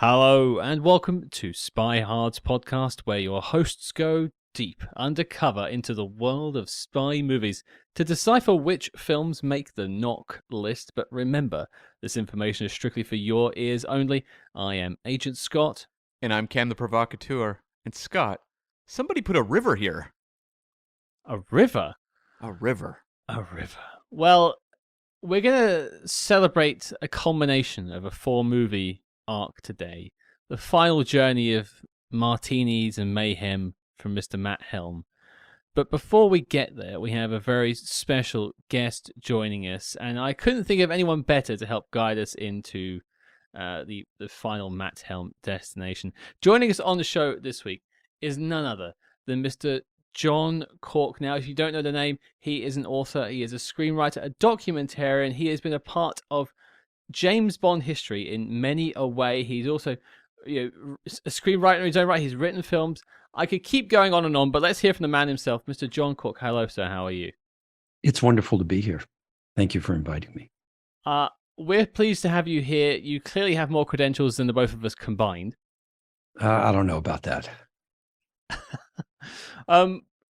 Hello and welcome to SpyHards podcast, where your hosts go deep undercover into the world of spy movies to decipher which films make the knock list. But remember, this information is strictly for your ears only. I am Agent Scott. And I'm Cam the Provocateur. And Scott, somebody put a river here. A river? A river. A river. Well, we're going to celebrate a culmination of a 4-movie arc today. The final journey of martinis and mayhem from Mr. Matt Helm. But before we get there, we have a very special guest joining us, and I couldn't think of anyone better to help guide us into the final Matt Helm destination. Joining us on the show this week is none other than Mr. John Cork. Now, if you don't know the name, he is an author, he is a screenwriter, a documentarian. He has been a part of James Bond history in many a way. He's also a screenwriter in his own right. He's written films. I could keep going on and on, but let's hear from the man himself, Mr. John Cork. Hello, sir. How are you? It's wonderful to be here. Thank you for inviting me. We're pleased to have you here. You clearly have more credentials than the both of us combined. I don't know about that.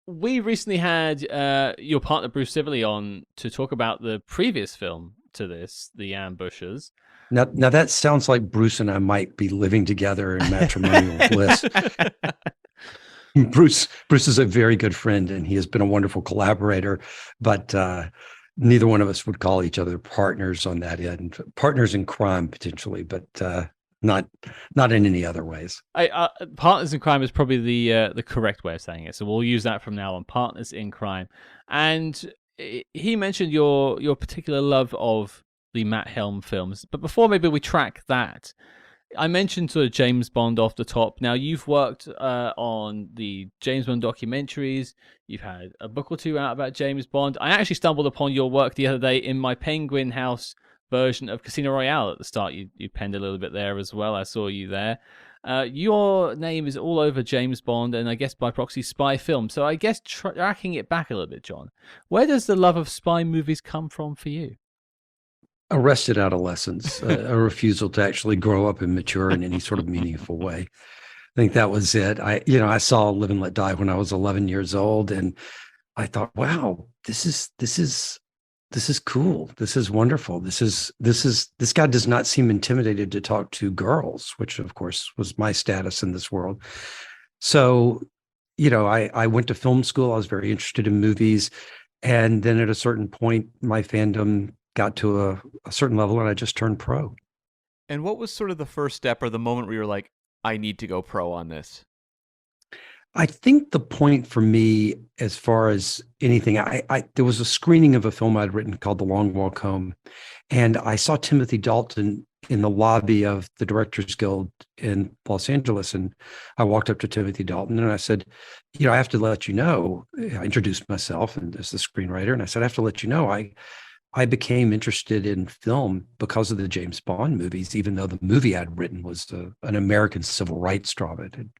We recently had your partner Bruce Sibley on to talk about the previous film to this, The Ambushers. Now that sounds like Bruce and I might be living together in matrimonial bliss. Bruce is a very good friend, and he has been a wonderful collaborator, but neither one of us would call each other partners on that end. Partners in crime, potentially, but not in any other ways. Partners in crime is probably the correct way of saying it, so we'll use that from now on. Partners in crime. And he mentioned your particular love of the Matt Helm films, but before maybe we track that, I mentioned sort of James Bond off the top. Now, you've worked on the James Bond documentaries. You've had a book or two out about James Bond. I actually stumbled upon your work the other day in my Penguin House version of Casino Royale at the start. You penned a little bit there as well. I saw you there. Your name is all over James Bond and I guess by proxy spy films. So I guess tracking it back a little bit, John, where does the love of spy movies come from for you? Arrested adolescence, a refusal to actually grow up and mature in any sort of meaningful way. I think that was it. I saw Live and Let Die when I was 11 years old, and I thought, wow, this is cool. This is wonderful. This guy does not seem intimidated to talk to girls, which of course was my status in this world. So, I went to film school. I was very interested in movies. And then at a certain point, my fandom got to a certain level and I just turned pro. And what was sort of the first step or the moment where you're like, I need to go pro on this? I think the point for me, as far as anything, there was a screening of a film I'd written called The Long Walk Home, and I saw Timothy Dalton in the lobby of the Directors Guild in Los Angeles, and I walked up to Timothy Dalton and I said, I have to let you know, I introduced myself and as the screenwriter, and I said, I have to let you know, I became interested in film because of the James Bond movies, even though the movie I'd written was an American civil rights drama. It had,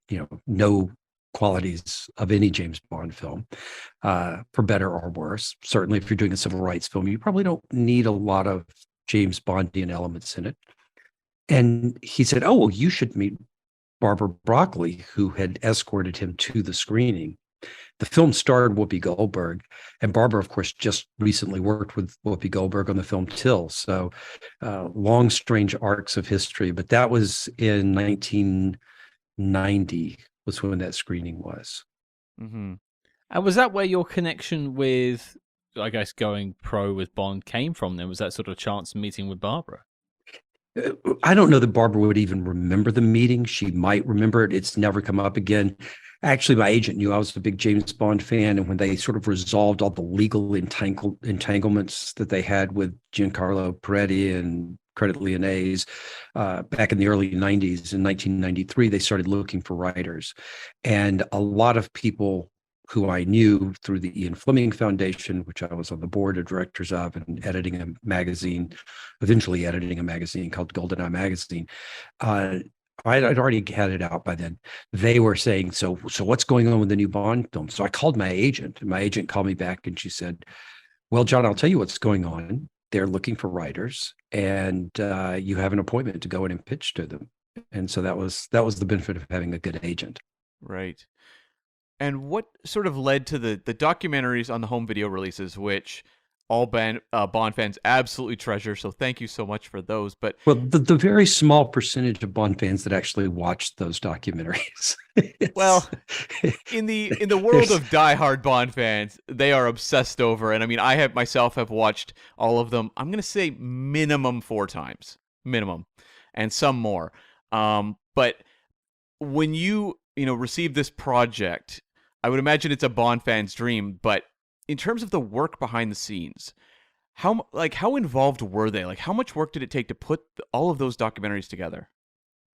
no qualities of any James Bond film, for better or worse. Certainly, if you're doing a civil rights film, you probably don't need a lot of James Bondian elements in it. And he said, oh, well, you should meet Barbara Broccoli, who had escorted him to the screening. The film starred Whoopi Goldberg, and Barbara, of course, just recently worked with Whoopi Goldberg on the film Till. So long, strange arcs of history. But that was in 1990 was when that screening was. Mm-hmm. And was that where your connection with, I guess, going pro with Bond came from then? Was that sort of chance meeting with Barbara? I don't know that Barbara would even remember the meeting. She might remember it. It's never come up again. Actually, my agent knew I was a big James Bond fan, and when they sort of resolved all the legal entanglements that they had with Giancarlo Peretti and Credit Lyonnais back in the early 90s, in 1993, they started looking for writers. And a lot of people who I knew through the Ian Fleming Foundation, which I was on the board of directors of and eventually editing a magazine called GoldenEye Magazine, I'd already had it out by then. They were saying, so what's going on with the new Bond film? So I called my agent, and my agent called me back and she said, well, John, I'll tell you what's going on. They're looking for writers, and you have an appointment to go in and pitch to them. And so that was the benefit of having a good agent. Right. And what sort of led to the documentaries on the home video releases, which all Bond fans absolutely treasure. So thank you so much for those. But well, the very small percentage of Bond fans that actually watched those documentaries. Well, in the world of diehard Bond fans, they are obsessed over. And I mean, I have myself have watched all of them. I'm going to say minimum 4 times, minimum, and some more. But when you receive this project, I would imagine it's a Bond fan's dream. But in terms of the work behind the scenes, how involved were they? Like, how much work did it take to put all of those documentaries together?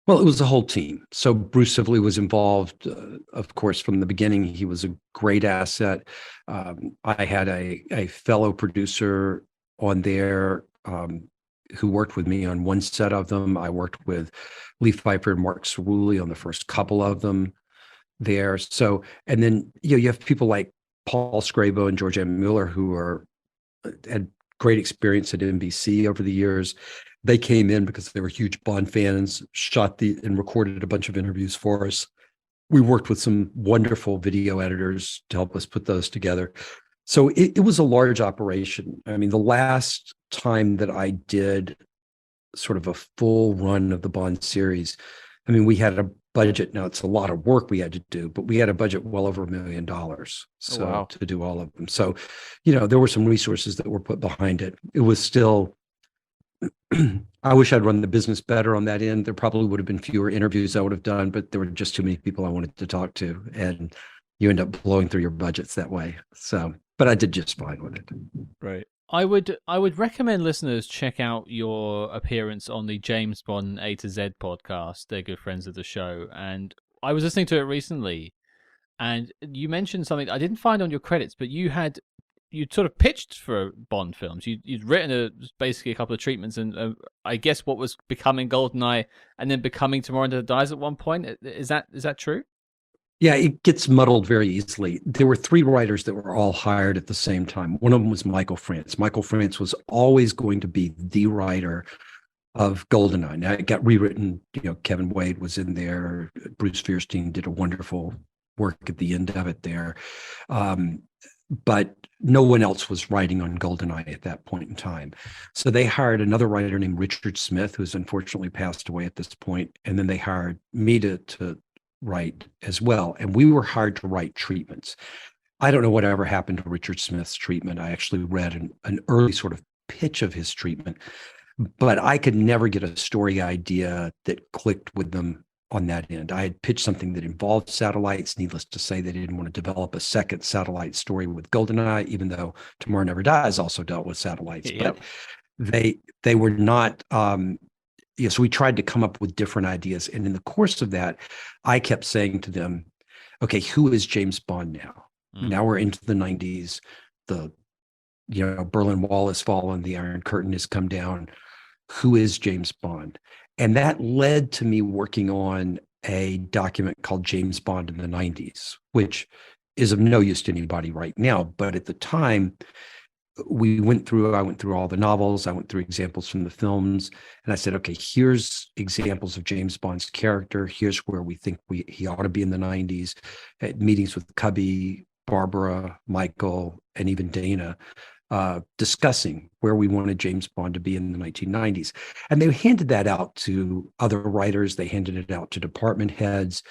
Well, it was a whole team. So Bruce Sibley was involved, of course, from the beginning. He was a great asset. I had a fellow producer on there who worked with me on one set of them. I worked with Lee Pfeiffer and Mark Cerulli on the first couple of them there. So, and then you have people like Paul Scrabo and George M. Mueller who had great experience at NBC over the years. They came in because they were huge Bond fans, shot and recorded a bunch of interviews for us. We worked with some wonderful video editors to help us put those together. So it was a large operation. I mean, the last time that I did sort of a full run of the Bond series, I mean, we had a budget. Now, it's a lot of work we had to do, but we had a budget well over $1 million. So wow. To do all of them. So, there were some resources that were put behind it. It was still, I wish I'd run the business better on that end. There probably would have been fewer interviews I would have done, but there were just too many people I wanted to talk to. And you end up blowing through your budgets that way. So, but I did just fine with it. Right. I would recommend listeners check out your appearance on the James Bond A to Z podcast. They're good friends of the show, and I was listening to it recently, and you mentioned something I didn't find on your credits, but you'd sort of pitched for Bond films. You'd written basically a couple of treatments, and I guess what was becoming GoldenEye, and then becoming Tomorrow Never Dies at one point. Is that true? Yeah, it gets muddled very easily. There were 3 writers that were all hired at the same time. One of them was Michael France. Michael France was always going to be the writer of GoldenEye. Now, it got rewritten. Kevin Wade was in there. Bruce Fierstein did a wonderful work at the end of it there. But no one else was writing on GoldenEye at that point in time. So they hired another writer named Richard Smith, who's unfortunately passed away at this point. And then they hired me to write as well. And we were hired to write treatments. I don't know whatever happened to Richard Smith's treatment. I actually read an early sort of pitch of his treatment, but I could never get a story idea that clicked with them on that end. I had pitched something that involved satellites. Needless to say, they didn't want to develop a second satellite story with GoldenEye, even though Tomorrow Never Dies also dealt with satellites. Yep. But they were not. So we tried to come up with different ideas, and in the course of that, I kept saying to them, "Okay, who is James Bond now? Now we're into the 90s. The Berlin Wall has fallen. The Iron Curtain has come down. Who is James Bond?" And that led to me working on a document called James Bond in the 90s, which is of no use to anybody right now. But at the time, I went through all the novels. I went through examples from the films, and I said, okay, here's examples of James Bond's character. Here's where we think he ought to be in the 90s. At meetings with Cubby, Barbara, Michael, and even Dana, discussing where we wanted James Bond to be in the 1990s. And they handed that out to other writers. They handed it out to department heads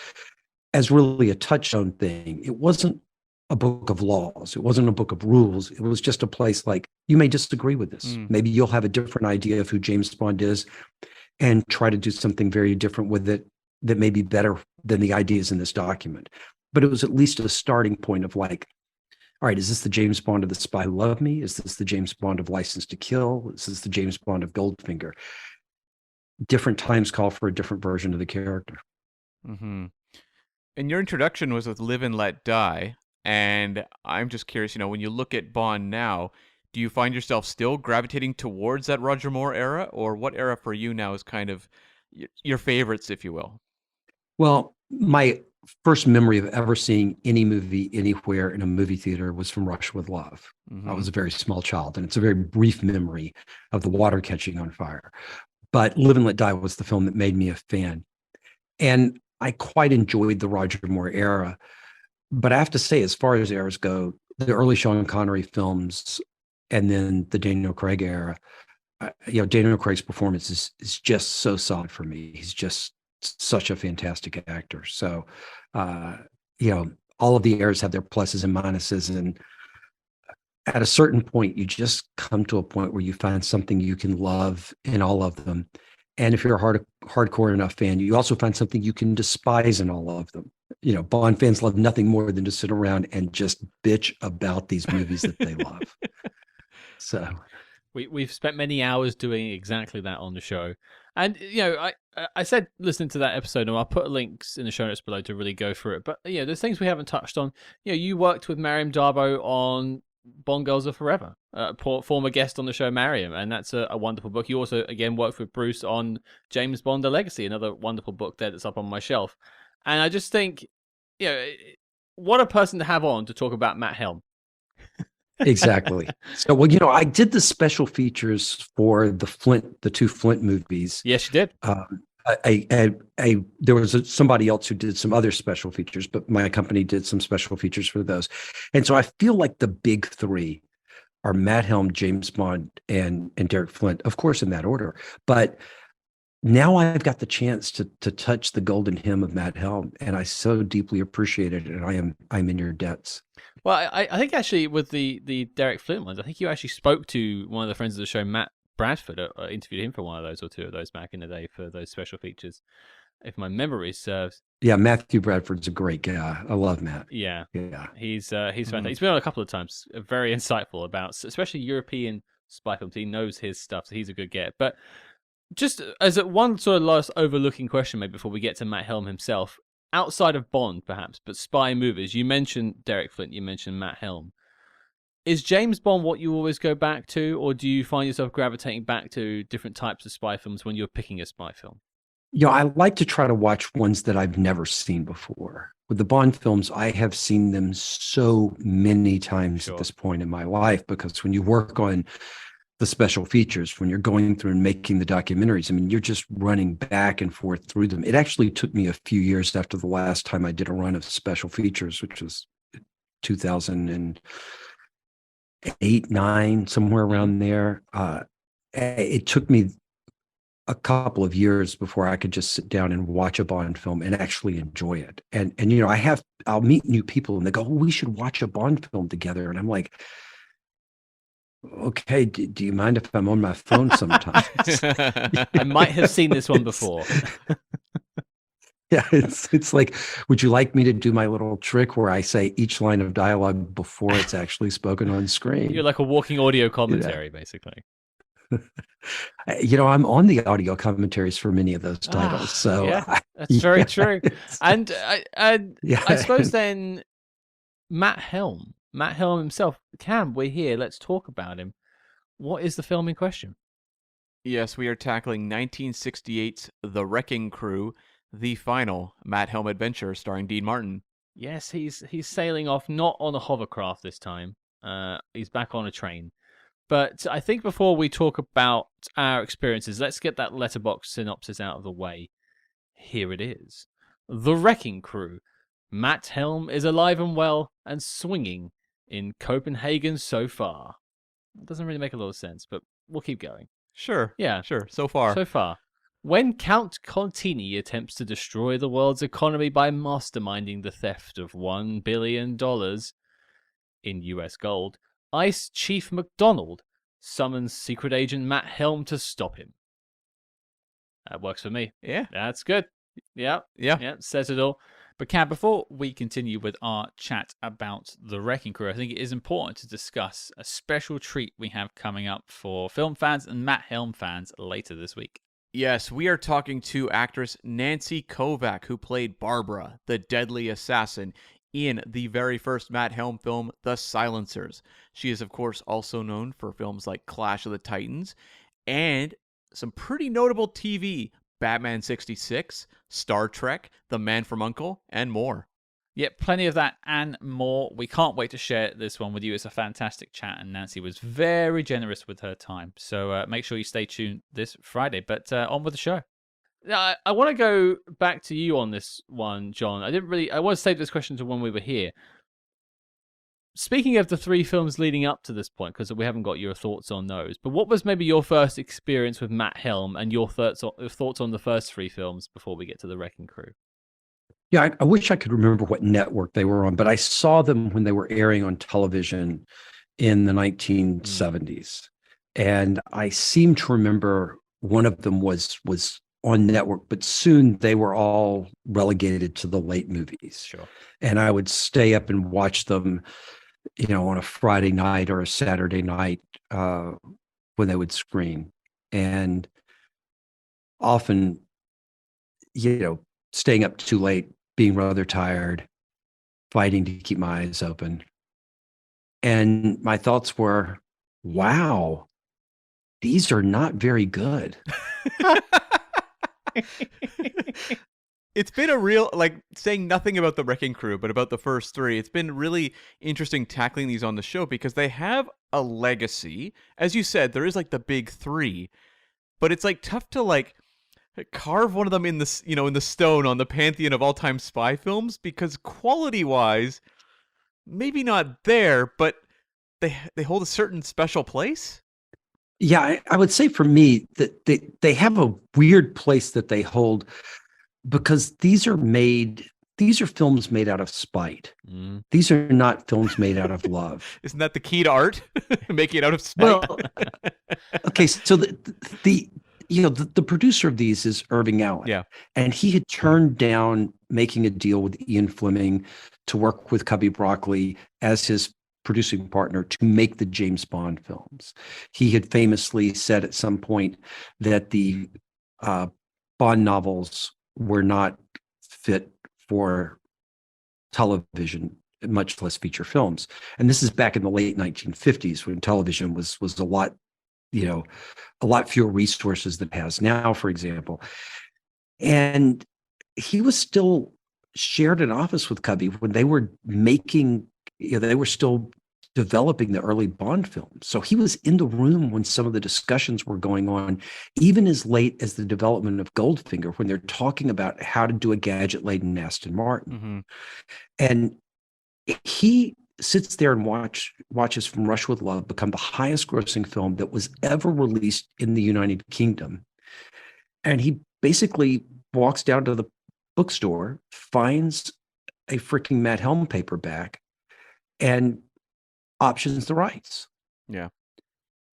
as really a touchstone thing. It wasn't a book of laws. It wasn't a book of rules. It was just a place like, you may disagree with this. Maybe you'll have a different idea of who James Bond is and try to do something very different with it that may be better than the ideas in this document. But it was at least a starting point of like, all right, is this the James Bond of The Spy Who Loved Me? Is this the James Bond of License to Kill? Is this the James Bond of Goldfinger? Different times call for a different version of the character. Mm-hmm. And your introduction was with Live and Let Die. And I'm just curious, when you look at Bond now, do you find yourself still gravitating towards that Roger Moore era? Or what era for you now is kind of your favorites, if you will? Well, my first memory of ever seeing any movie anywhere in a movie theater was from Rush with Love. I was a very small child, and it's a very brief memory of the water catching on fire. But Live and Let Die was the film that made me a fan. And I quite enjoyed the Roger Moore era. But I have to say, as far as eras go, the early Sean Connery films and then the Daniel Craig era, Daniel Craig's performance is just so solid for me. He's just such a fantastic actor. So, uh, all of the eras have their pluses and minuses, and at a certain point, you just come to a point where you find something you can love in all of them. And if you're a hardcore enough fan, you also find something you can despise in all of them. Bond fans love nothing more than to sit around and just bitch about these movies that they love. So we've spent many hours doing exactly that on the show. And, I said listening to that episode, and I'll put links in the show notes below to really go through it. But, there's things we haven't touched on. You worked with Mariam Darbo on Bond Girls Are Forever, former guest on the show, Mariam, and that's a wonderful book. You also, again, worked with Bruce on James Bond: A Legacy, another wonderful book there that's up on my shelf. And I just think, what a person to have on to talk about Matt Helm. Exactly. So, well, I did the special features for the two Flint movies. Yes, you did. There was somebody else who did some other special features, but my company did some special features for those. And so I feel like the big three are Matt Helm, James Bond, and Derek Flint, of course, in that order. But now I've got the chance to touch the golden hem of Matt Helm, and I so deeply appreciate it. And I'm in your debts. Well, I think actually with the Derek Flint ones, I think you actually spoke to one of the friends of the show, Matt Bradford, interviewed him for one of those or two of those back in the day for those special features, if my memory serves. Yeah, Matthew Bradford's a great guy. I love Matt. Yeah. He's fantastic. He's been on a couple of times. Very insightful about, especially European spy films. He knows his stuff, so he's a good get. But just as one sort of last overlooking question, maybe before we get to Matt Helm himself, outside of Bond, perhaps, but spy movies, you mentioned Derek Flint, you mentioned Matt Helm. Is James Bond what you always go back to, or do you find yourself gravitating back to different types of spy films when you're picking a spy film? I like to try to watch ones that I've never seen before. With the Bond films, I have seen them so many times at this point in my life, because when you work on the special features, when you're going through and making the documentaries, I mean, you're just running back and forth through them. It actually took me a few years after the last time I did a run of special features, which was 2008, 9, somewhere around there. It took me a couple of years before I could just sit down and watch a Bond film and actually enjoy it. And I'll meet new people and they go, "Oh, we should watch a Bond film together." And I'm like, okay, do you mind if I'm on my phone sometimes? I might have seen this one before. Yeah, it's like, would you like me to do my little trick where I say each line of dialogue before it's actually spoken on screen? You're like a walking audio commentary, basically. I'm on the audio commentaries for many of those titles. So yeah, that's very true. And I suppose then Matt Helm himself, Cam, we're here. Let's talk about him. What is the film in question? Yes, we are tackling 1968's The Wrecking Crew, the final Matt Helm adventure starring Dean Martin. Yes, he's sailing off not on a hovercraft this time. He's back on a train. But I think before we talk about our experiences, let's get that letterbox synopsis out of the way. Here it is. The Wrecking Crew. Matt Helm is alive and well and swinging in Copenhagen so far. It doesn't really make a lot of sense, but we'll keep going. Sure. Yeah. Sure. So far. When Count Contini attempts to destroy the world's economy by masterminding the theft of $1 billion in US gold, Ice Chief McDonald summons secret agent Matt Helm to stop him. That works for me. Yeah. That's good. Yeah. Says it all. But Cam, before we continue with our chat about The Wrecking Crew, I think it is important to discuss a special treat we have coming up for film fans and Matt Helm fans later this week. Yes, we are talking to actress Nancy Kovac, who played Barbara, the deadly assassin, in the very first Matt Helm film, The Silencers. She is, of course, also known for films like Clash of the Titans and some pretty notable TV, Batman 66, Star Trek, The Man from U.N.C.L.E., and more. Yep, plenty of that and more. We can't wait to share this one with you. It's a fantastic chat, and Nancy was very generous with her time. So make sure you stay tuned this Friday. But on with the show. Now, I want to go back to you on this one, John. I want to save this question to when we were here. Speaking of the 3 films leading up to this point, because we haven't got your thoughts on those, but what was maybe your first experience with Matt Helm and your thoughts on the first 3 films before we get to The Wrecking Crew? Yeah, I wish I could remember what network they were on, but I saw them when they were airing on television in the 1970s. And I seem to remember one of them was on network, but soon they were all relegated to the late movies. Sure. And I would stay up and watch them, on a Friday night or a Saturday night when they would screen. And often, staying up too late, being rather tired, fighting to keep my eyes open. And my thoughts were, wow, these are not very good. It's been a real, saying nothing about The Wrecking Crew, but about the first 3, it's been really interesting tackling these on the show because they have a legacy. As you said, there is the big 3, but it's tough to carve one of them in the, in the stone on the pantheon of all-time spy films, because quality-wise, maybe not there, but they hold a certain special place. Yeah, I would say for me that they have a weird place that they hold, because these are films made out of spite. These are not films made out of love. Isn't that the key to art? Making it out of spite? Well, okay, so the producer of these is Irving Allen. Yeah. And he had turned down making a deal with Ian Fleming to work with Cubby Broccoli as his producing partner to make the James Bond films. He had famously said at some point that the Bond novels were not fit for television, much less feature films. And this is back in the late 1950s when television was a lot, a lot fewer resources than it has now, for example. And he was still shared an office with Cubby when they were making, they were still developing the early Bond films. So he was in the room when some of the discussions were going on, even as late as the development of Goldfinger, when they're talking about how to do a gadget-laden Aston Martin. Mm-hmm. And he sits there and watches From Russia with Love become the highest grossing film that was ever released in the United Kingdom. And he basically walks down to the bookstore, finds a freaking Matt Helm paperback, and options the rights. Yeah.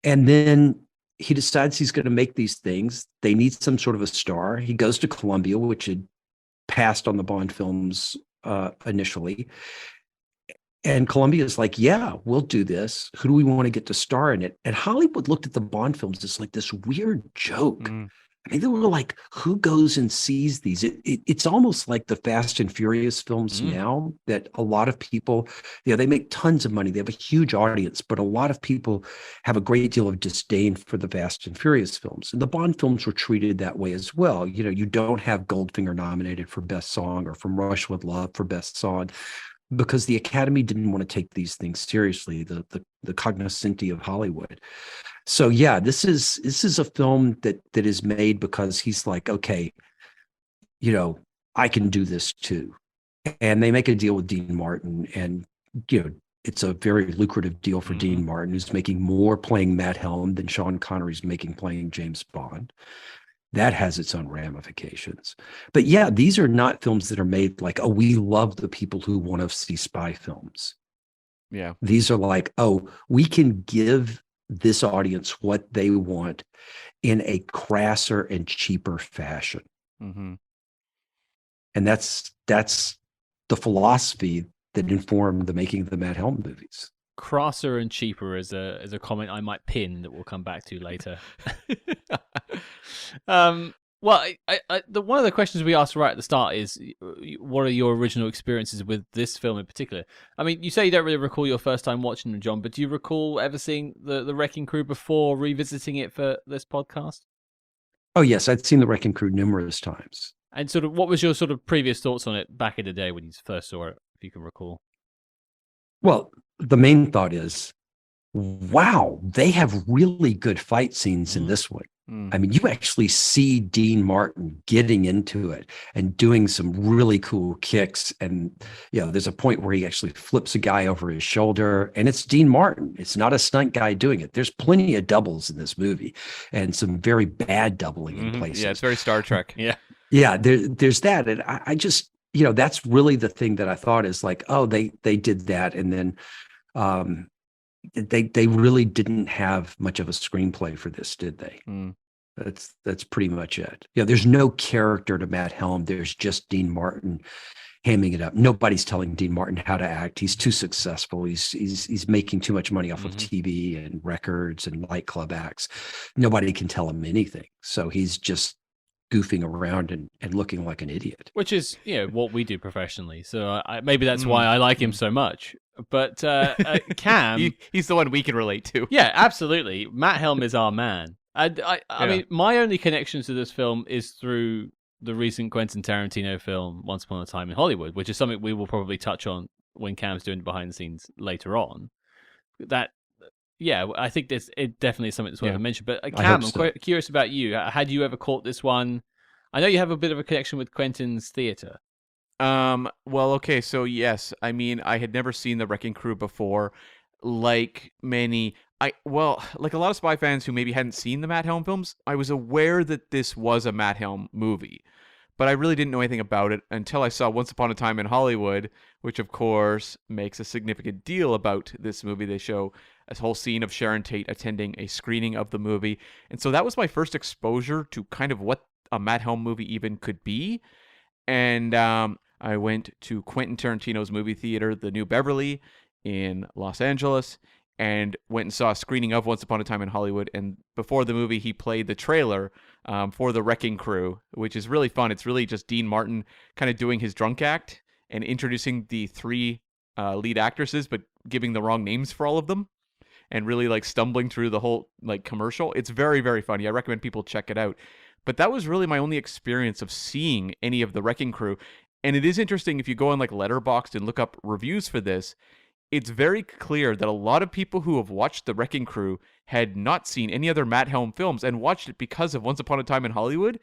And then he decides he's going to make these things. They need some sort of a star. He goes to Columbia, which had passed on the Bond films initially. And Columbia is like, yeah, we'll do this. Who do we want to get to star in it? And Hollywood looked at the Bond films as this weird joke. Mm. I mean, they were like, who goes and sees these? It's almost like the Fast and Furious films now, that a lot of people, they make tons of money. They have a huge audience, but a lot of people have a great deal of disdain for the Fast and Furious films. And the Bond films were treated that way as well. You don't have Goldfinger nominated for Best Song or From Russia with Love for Best Song, because the Academy didn't want to take these things seriously, the cognoscenti of Hollywood. So yeah, this is a film that is made because he's like, okay, I can do this too. And they make a deal with Dean Martin, and it's a very lucrative deal for Dean Martin, who's making more playing Matt Helm than Sean Connery's making playing James Bond. That has its own ramifications. But yeah, these are not films that are made like, oh, we love the people who want to see spy films. Yeah. These are like, oh, we can give this audience what they want in a crasser and cheaper fashion. Mm-hmm. And that's the philosophy that informed the making of the Matt Helm movies. Crasser and cheaper is a comment I might pin that we'll come back to later. Well, one of the questions we asked right at the start is, what are your original experiences with this film in particular? I mean, you say you don't really recall your first time watching them, John, but do you recall ever seeing the Wrecking Crew before revisiting it for this podcast? Oh, yes, I'd seen the Wrecking Crew numerous times. And sort of, what was your sort of previous thoughts on it back in the day when you first saw it, if you can recall? Well, the main thought is, wow, they have really good fight scenes in this one. I mean, you actually see Dean Martin getting into it and doing some really cool kicks. And, there's a point where he actually flips a guy over his shoulder, and it's Dean Martin. It's not a stunt guy doing it. There's plenty of doubles in this movie and some very bad doubling in places. Yeah, it's very Star Trek. Yeah, there's that. And I just, that's really the thing that I thought is like, oh, they did that. And then they really didn't have much of a screenplay for this, did they? That's pretty much it. There's no character to Matt Helm. There's just Dean Martin hamming it up. Nobody's telling Dean Martin how to act. He's too successful. He's making too much money off of TV and records and nightclub acts. Nobody can tell him anything. So he's just goofing around and looking like an idiot. Which is, what we do professionally. So maybe that's why I like him so much. But Cam... he's the one we can relate to. Yeah, absolutely. Matt Helm is our man. I mean, my only connection to this film is through the recent Quentin Tarantino film, Once Upon a Time in Hollywood, which is something we will probably touch on when Cam's doing behind the scenes later on. That, I think it definitely is something that's worth a mention. But Cam, I'm quite curious about you. Had you ever caught this one? I know you have a bit of a connection with Quentin's theater. Well, okay, so yes, I mean, I had never seen The Wrecking Crew before. Like like a lot of spy fans who maybe hadn't seen the Matt Helm films, I was aware that this was a Matt Helm movie, but I really didn't know anything about it until I saw Once Upon a Time in Hollywood, which of course makes a significant deal about this movie. They show a whole scene of Sharon Tate attending a screening of the movie, and so that was my first exposure to kind of what a Matt Helm movie even could be. And I went to Quentin Tarantino's movie theater, the New Beverly in Los Angeles, and went and saw a screening of Once Upon a Time in Hollywood. And before the movie, he played the trailer for The Wrecking Crew, which is really fun. It's really just Dean Martin kind of doing his drunk act and introducing the three lead actresses, but giving the wrong names for all of them, and really like stumbling through the whole like commercial. It's very, very funny. I recommend people check it out. But that was really my only experience of seeing any of The Wrecking Crew. And it is interesting, if you go on like Letterboxd and look up reviews for this, it's very clear that a lot of people who have watched The Wrecking Crew had not seen any other Matt Helm films and watched it because of Once Upon a Time in Hollywood.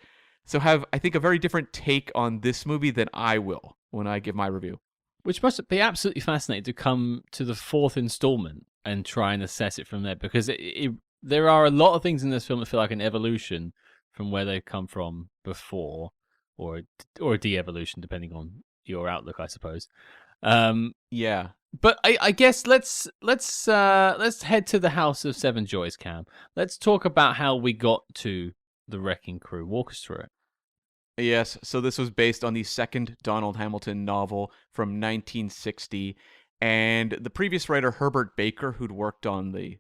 So have, I think, a very different take on this movie than I will when I give my review. Which must be absolutely fascinating to come to the fourth installment and try and assess it from there, because there are a lot of things in this film that feel like an evolution from where they've come from before, or a de-evolution, depending on your outlook, I suppose. Yeah. But I guess let's head to the House of Seven Joys, Cam. Let's talk about how we got to The Wrecking Crew. Walk us through it. Yes, so this was based on the second Donald Hamilton novel from 1960, and the previous writer, Herbert Baker, who'd worked on the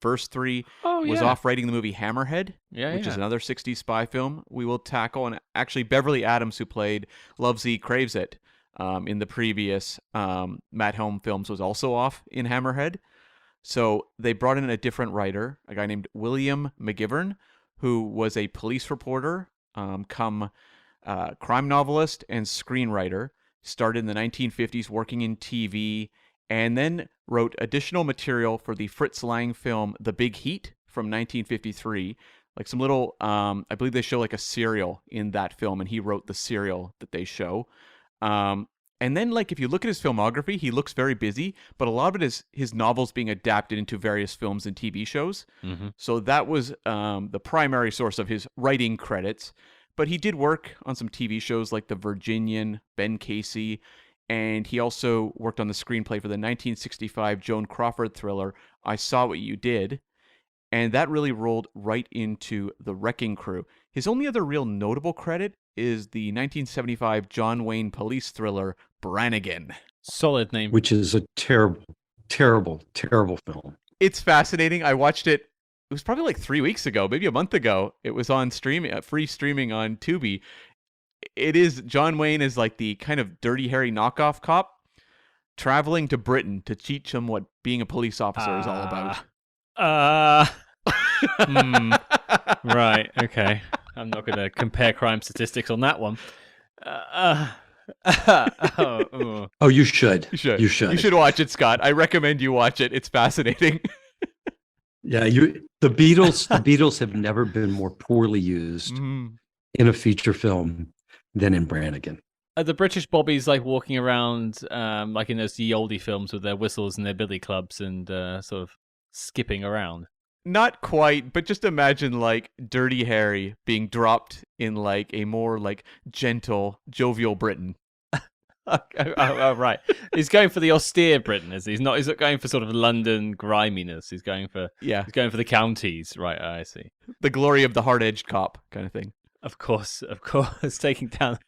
first three, was off writing the movie Hammerhead, which is another 60s spy film we will tackle. And actually, Beverly Adams, who played Love Z Craves It in the previous Matt Helm films, was also off in Hammerhead. So they brought in a different writer, a guy named William McGivern, who was a police reporter, crime novelist and screenwriter. Started in the 1950s working in TV, and then wrote additional material for the Fritz Lang film The Big Heat from 1953. Like some little, I believe they show like a serial in that film, and he wrote the serial that they show. And then, like, if you look at his filmography, he looks very busy, but a lot of it is his novels being adapted into various films and TV shows. Mm-hmm. So that was the primary source of his writing credits. But he did work on some TV shows like The Virginian, Ben Casey, and he also worked on the screenplay for the 1965 Joan Crawford thriller, I Saw What You Did. And that really rolled right into The Wrecking Crew. His only other real notable credit is the 1975 John Wayne police thriller, Brannigan. Solid name. Which is a terrible, terrible, terrible film. It's fascinating. I watched it. It was probably like 3 weeks ago, maybe a month ago. It was on streaming, free streaming on Tubi. It is, John Wayne is like the kind of Dirty Harry knockoff cop traveling to Britain to teach him what being a police officer is all about. Right, okay. I'm not going to compare crime statistics on that one. You should. You should watch it, Scott. I recommend you watch it. It's fascinating. Yeah, the Beatles have never been more poorly used Mhm. in a feature film than in Brannigan. Are the British bobbies like walking around like in those ye oldie films with their whistles and their billy clubs and sort of skipping around? Not quite, but just imagine like Dirty Harry being dropped in like a more like gentle, jovial Britain. Oh, right. He's going for the austere Britain, is he? He's not going for sort of London griminess. He's going for Yeah, the counties. Right, I see. the glory of the hard-edged cop kind of thing. Of course, taking down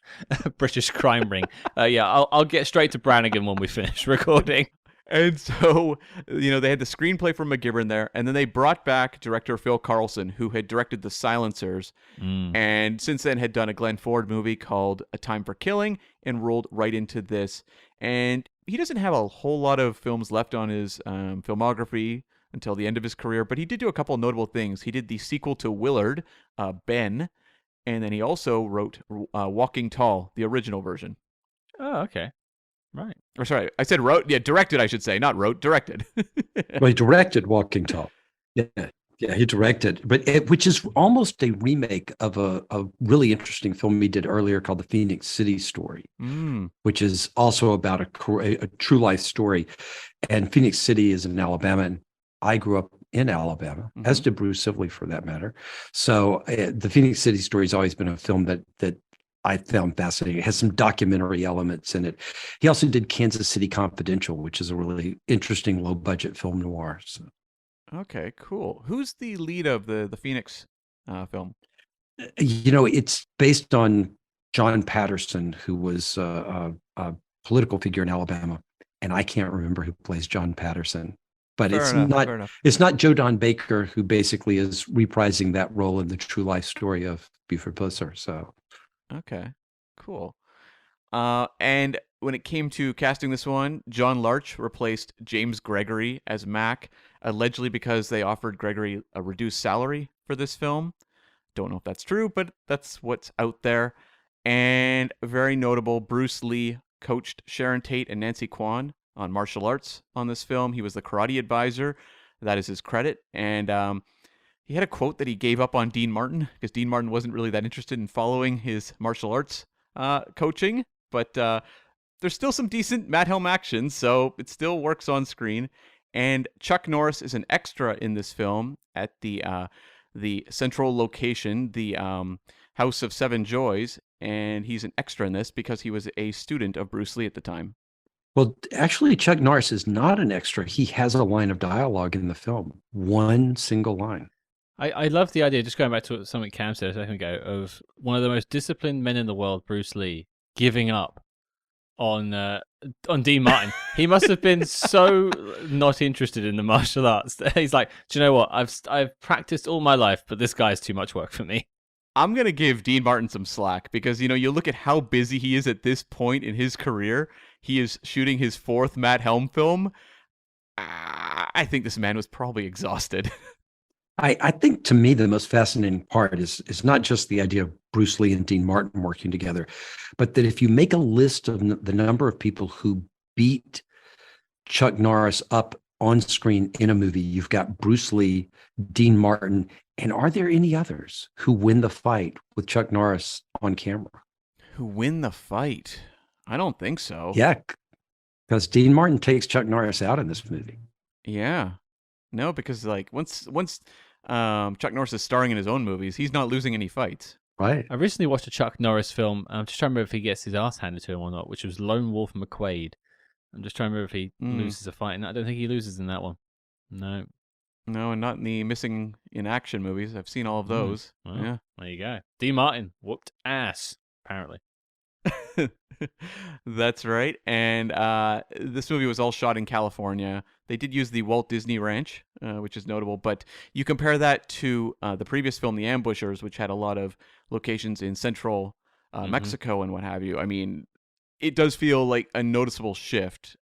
a British crime ring. Yeah, I'll get straight to Brannigan when we finish recording. And so, they had the screenplay from McGivern there, and then they brought back director Phil Karlson, who had directed The Silencers, and since then had done a Glenn Ford movie called A Time for Killing, and rolled right into this. And he doesn't have a whole lot of films left on his filmography until the end of his career, but he did do a couple of notable things. He did the sequel to Willard, Ben, and then he also wrote Walking Tall, the original version. Oh, okay. Right. Or sorry, I said wrote. Yeah, directed, I should say. Not wrote, directed. Well, he directed Walking Tall. Yeah, he directed, but which is almost a remake of a really interesting film he did earlier called The Phoenix City Story, which is also about a true life story. And Phoenix City is in Alabama, and I grew up in Alabama, as did Bruce Sibley for that matter. So the Phoenix City Story has always been a film that I found fascinating. It has some documentary elements in it. He also did Kansas City Confidential, which is a really interesting low budget film noir. So. Okay, cool. Who's the lead of the Phoenix film? It's based on John Patterson, who was a political figure in Alabama, and I can't remember who plays John Patterson. But Fair enough. It's not Joe Don Baker, who basically is reprising that role in the true life story of Buford Pusser. So. Okay, cool. And when it came to casting this one, John Larch replaced James Gregory as Mac, allegedly because they offered Gregory a reduced salary for this film. Don't know if that's true, but that's what's out there. And very notable, Bruce Lee coached Sharon Tate and Nancy Kwan on martial arts on this film. He was the karate advisor. That is his credit. And he had a quote that he gave up on Dean Martin because Dean Martin wasn't really that interested in following his martial arts coaching. But there's still some decent Matt Helm action, so it still works on screen. And Chuck Norris is an extra in this film at the central location, the House of Seven Joys, and he's an extra in this because he was a student of Bruce Lee at the time. Well, actually, Chuck Norris is not an extra. He has a line of dialogue in the film, one single line. I love the idea, just going back to something Cam said a second ago, of one of the most disciplined men in the world, Bruce Lee, giving up on Dean Martin. He must have been so not interested in the martial arts that he's like, do you know what? I've practiced all my life, but this guy's too much work for me. I'm going to give Dean Martin some slack because, you look at how busy he is at this point in his career. He is shooting his 4th Matt Helm film. I think this man was probably exhausted. I think to me, the most fascinating part is not just the idea of Bruce Lee and Dean Martin working together, but that if you make a list of the number of people who beat Chuck Norris up on screen in a movie, you've got Bruce Lee, Dean Martin, and are there any others who win the fight with Chuck Norris on camera? Who win the fight? I don't think so. Yeah, because Dean Martin takes Chuck Norris out in this movie. Yeah. No, because like once Chuck Norris is starring in his own movies, he's not losing any fights. Right. I recently watched a Chuck Norris film. I'm just trying to remember if he gets his ass handed to him or not, which was Lone Wolf McQuade. I'm just trying to remember if he loses a fight. And I don't think he loses in that one. No. No, and not in the Missing in Action movies. I've seen all of those. Well, yeah. There you go. Dean Martin whooped ass, apparently. That's right. And this movie was all shot in California. They did use the Walt Disney Ranch, which is notable. But you compare that to the previous film, The Ambushers, which had a lot of locations in central Mexico and what have you. I mean, it does feel like a noticeable shift.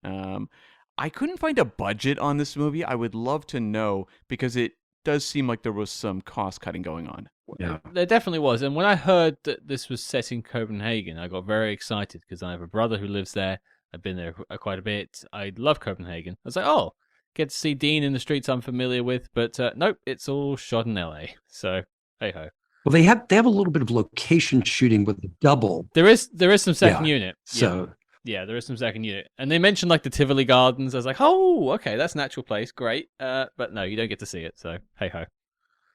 I couldn't find a budget on this movie. I would love to know because it does seem like there was some cost cutting going on. Yeah, there definitely was. And when I heard that this was set in Copenhagen, I got very excited because I have a brother who lives there. I've been there quite a bit. I love Copenhagen. I was like, oh, get to see Dean in the streets I'm familiar with, but nope, it's all shot in LA. So hey ho. Well, they have a little bit of location shooting with the double. There is some second Yeah. unit. So yeah, there is some second unit, and they mentioned like the Tivoli Gardens. I was like, oh, okay, that's an actual place, great. But no, you don't get to see it. So hey ho.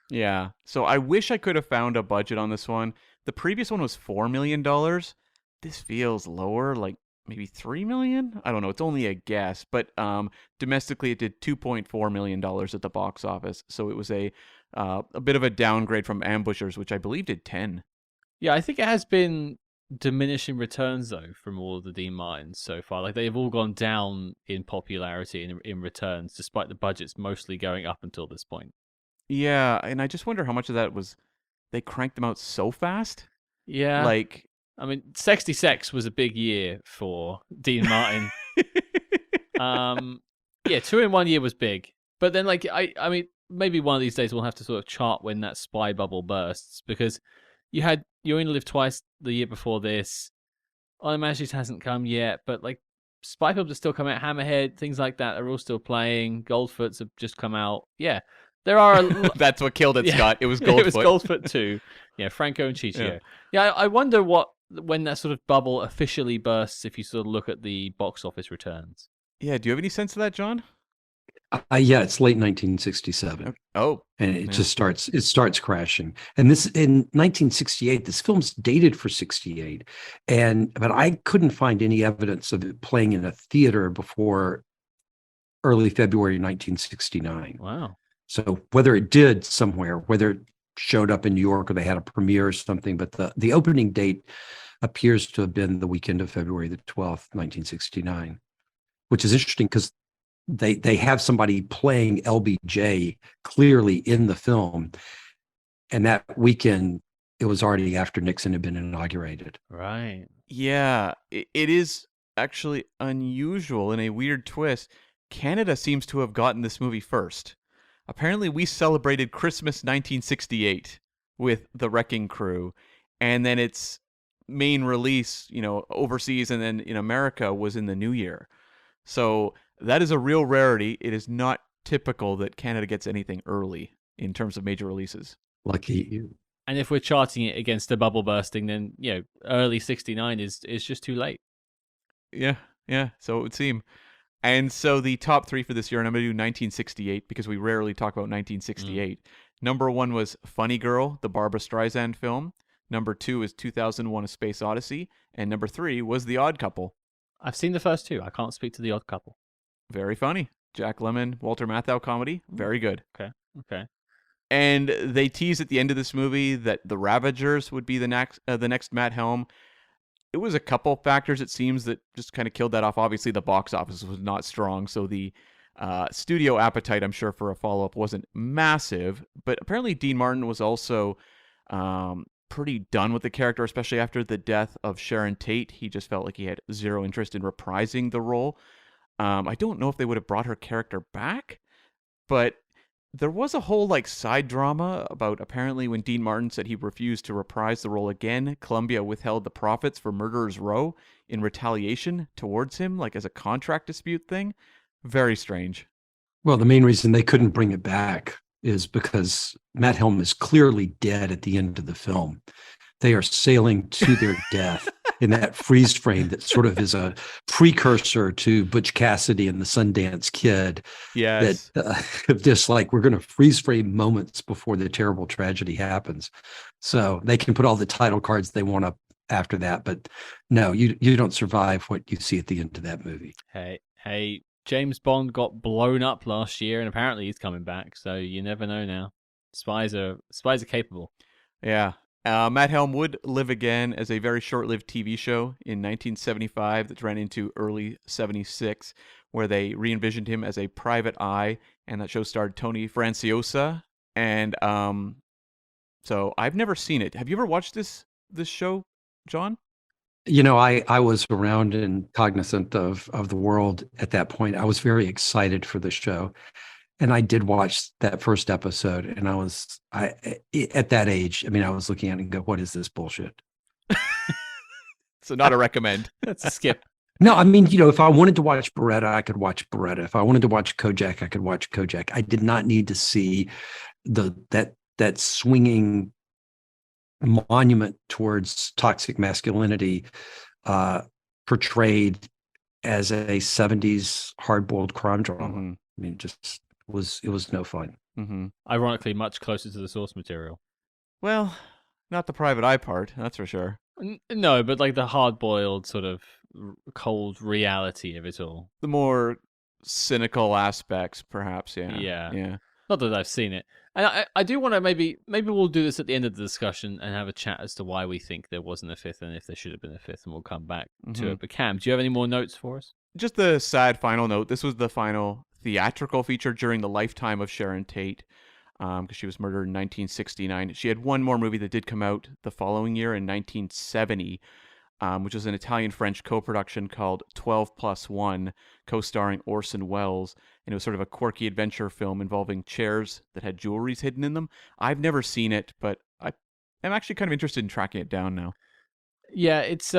Yeah. So I wish I could have found a budget on this one. The previous one was $4 million. This feels lower, like maybe $3 million. I don't know. It's only a guess, but domestically it did $2.4 million at the box office. So it was a bit of a downgrade from Ambushers, which I believe did 10. Yeah, I think it has been diminishing returns though from all of the Dean Martins so far. Like they've all gone down in popularity and in returns, despite the budgets mostly going up until this point. Yeah, and I just wonder how much of that was they cranked them out so fast. Yeah, Like, I mean, Sexty Sex was a big year for Dean Martin. Yeah, 2 in 1 year was big, but then like I mean, maybe one of these days we'll have to sort of chart when that spy bubble bursts, because you only live twice the year before this. On Images hasn't come yet, but like spy films are still coming out. Hammerhead, things like that are all still playing. Goldfoot's have just come out. Yeah, there are. That's what killed it, Yeah. Scott. It was Goldfoot. It was Goldfoot too. Yeah, Franco and Chichio. Yeah, I wonder when that sort of bubble officially bursts, if you sort of look at the box office returns. Yeah, do you have any sense of that, John? Yeah, it's late 1967. Oh, and it just starts crashing. And this in 1968, this film's dated for 68, but I couldn't find any evidence of it playing in a theater before early February 1969. Wow. So whether it did somewhere, whether it showed up in New York or they had a premiere or something, but the opening date appears to have been the weekend of February the 12th, 1969, which is interesting because they have somebody playing LBJ clearly in the film, and that weekend it was already after Nixon had been inaugurated. Right. yeah. It is actually unusual in a weird twist. Canada seems to have gotten this movie first. Apparently, we celebrated Christmas 1968 with The Wrecking Crew, and then its main release, overseas and then in America was in the new year. So that is a real rarity. It is not typical that Canada gets anything early in terms of major releases. Lucky you. And if we're charting it against the bubble bursting, then early '69 is just too late. Yeah, so it would seem. And so the top 3 for this year, and I'm going to do 1968 because we rarely talk about 1968. Number 1 was Funny Girl, the Barbra Streisand film. Number 2 is 2001: A Space Odyssey. And number 3 was The Odd Couple. I've seen the first 2. I can't speak to The Odd Couple. Very funny. Jack Lemmon, Walter Matthau comedy. Very good. Okay. And they tease at the end of this movie that The Ravagers would be the next Matt Helm. It was a couple factors, it seems, that just kind of killed that off. Obviously, the box office was not strong, so the studio appetite, I'm sure, for a follow-up wasn't massive. But apparently Dean Martin was also pretty done with the character, especially after the death of Sharon Tate. He just felt like he had zero interest in reprising the role. I don't know if they would have brought her character back, but there was a whole side drama about apparently when Dean Martin said he refused to reprise the role again, Columbia withheld the profits for Murderers Row in retaliation towards him, as a contract dispute thing. Very strange. Well, the main reason they couldn't bring it back is because Matt Helm is clearly dead at the end of the film. They are sailing to their death in that freeze frame that sort of is a precursor to Butch Cassidy and the Sundance Kid. Yes. That just we're going to freeze frame moments before the terrible tragedy happens. So they can put all the title cards they want up after that. But no, you don't survive what you see at the end of that movie. Hey, James Bond got blown up last year, and apparently he's coming back. So you never know now. Spies are capable. Yeah. Matt Helm would live again as a very short-lived TV show in 1975 that ran into early 76, where they re-envisioned him as a private eye, and that show starred Tony Franciosa. And so I've never seen it. Have you ever watched this show, John? I was around and cognizant of the world at that point. I was very excited for the show. And I did watch that first episode, and at that age, I was looking at it and go, what is this bullshit? So not a recommend. That's a skip. No, I mean, if I wanted to watch Beretta, I could watch Beretta. If I wanted to watch Kojak, I could watch Kojak. I did not need to see that swinging monument towards toxic masculinity portrayed as a 70s hard-boiled crime drama. Mm-hmm. I mean, it was no fun. Mm-hmm. Ironically, much closer to the source material. Well, not the private eye part, that's for sure. No, but like the hard-boiled sort of cold reality of it all. The more cynical aspects, perhaps. Yeah. Yeah. Not that I've seen it. And I do want to maybe we'll do this at the end of the discussion and have a chat as to why we think there wasn't a fifth and if there should have been a fifth, and we'll come back to it. But Cam, do you have any more notes for us? Just the sad final note. This was the final theatrical feature during the lifetime of Sharon Tate, because she was murdered in 1969. She had one more movie that did come out the following year in 1970, which was an Italian-French co-production called 12+1, co-starring Orson Welles. And it was sort of a quirky adventure film involving chairs that had jewelries hidden in them. I've never seen it, but I'm actually kind of interested in tracking it down now. Yeah, it's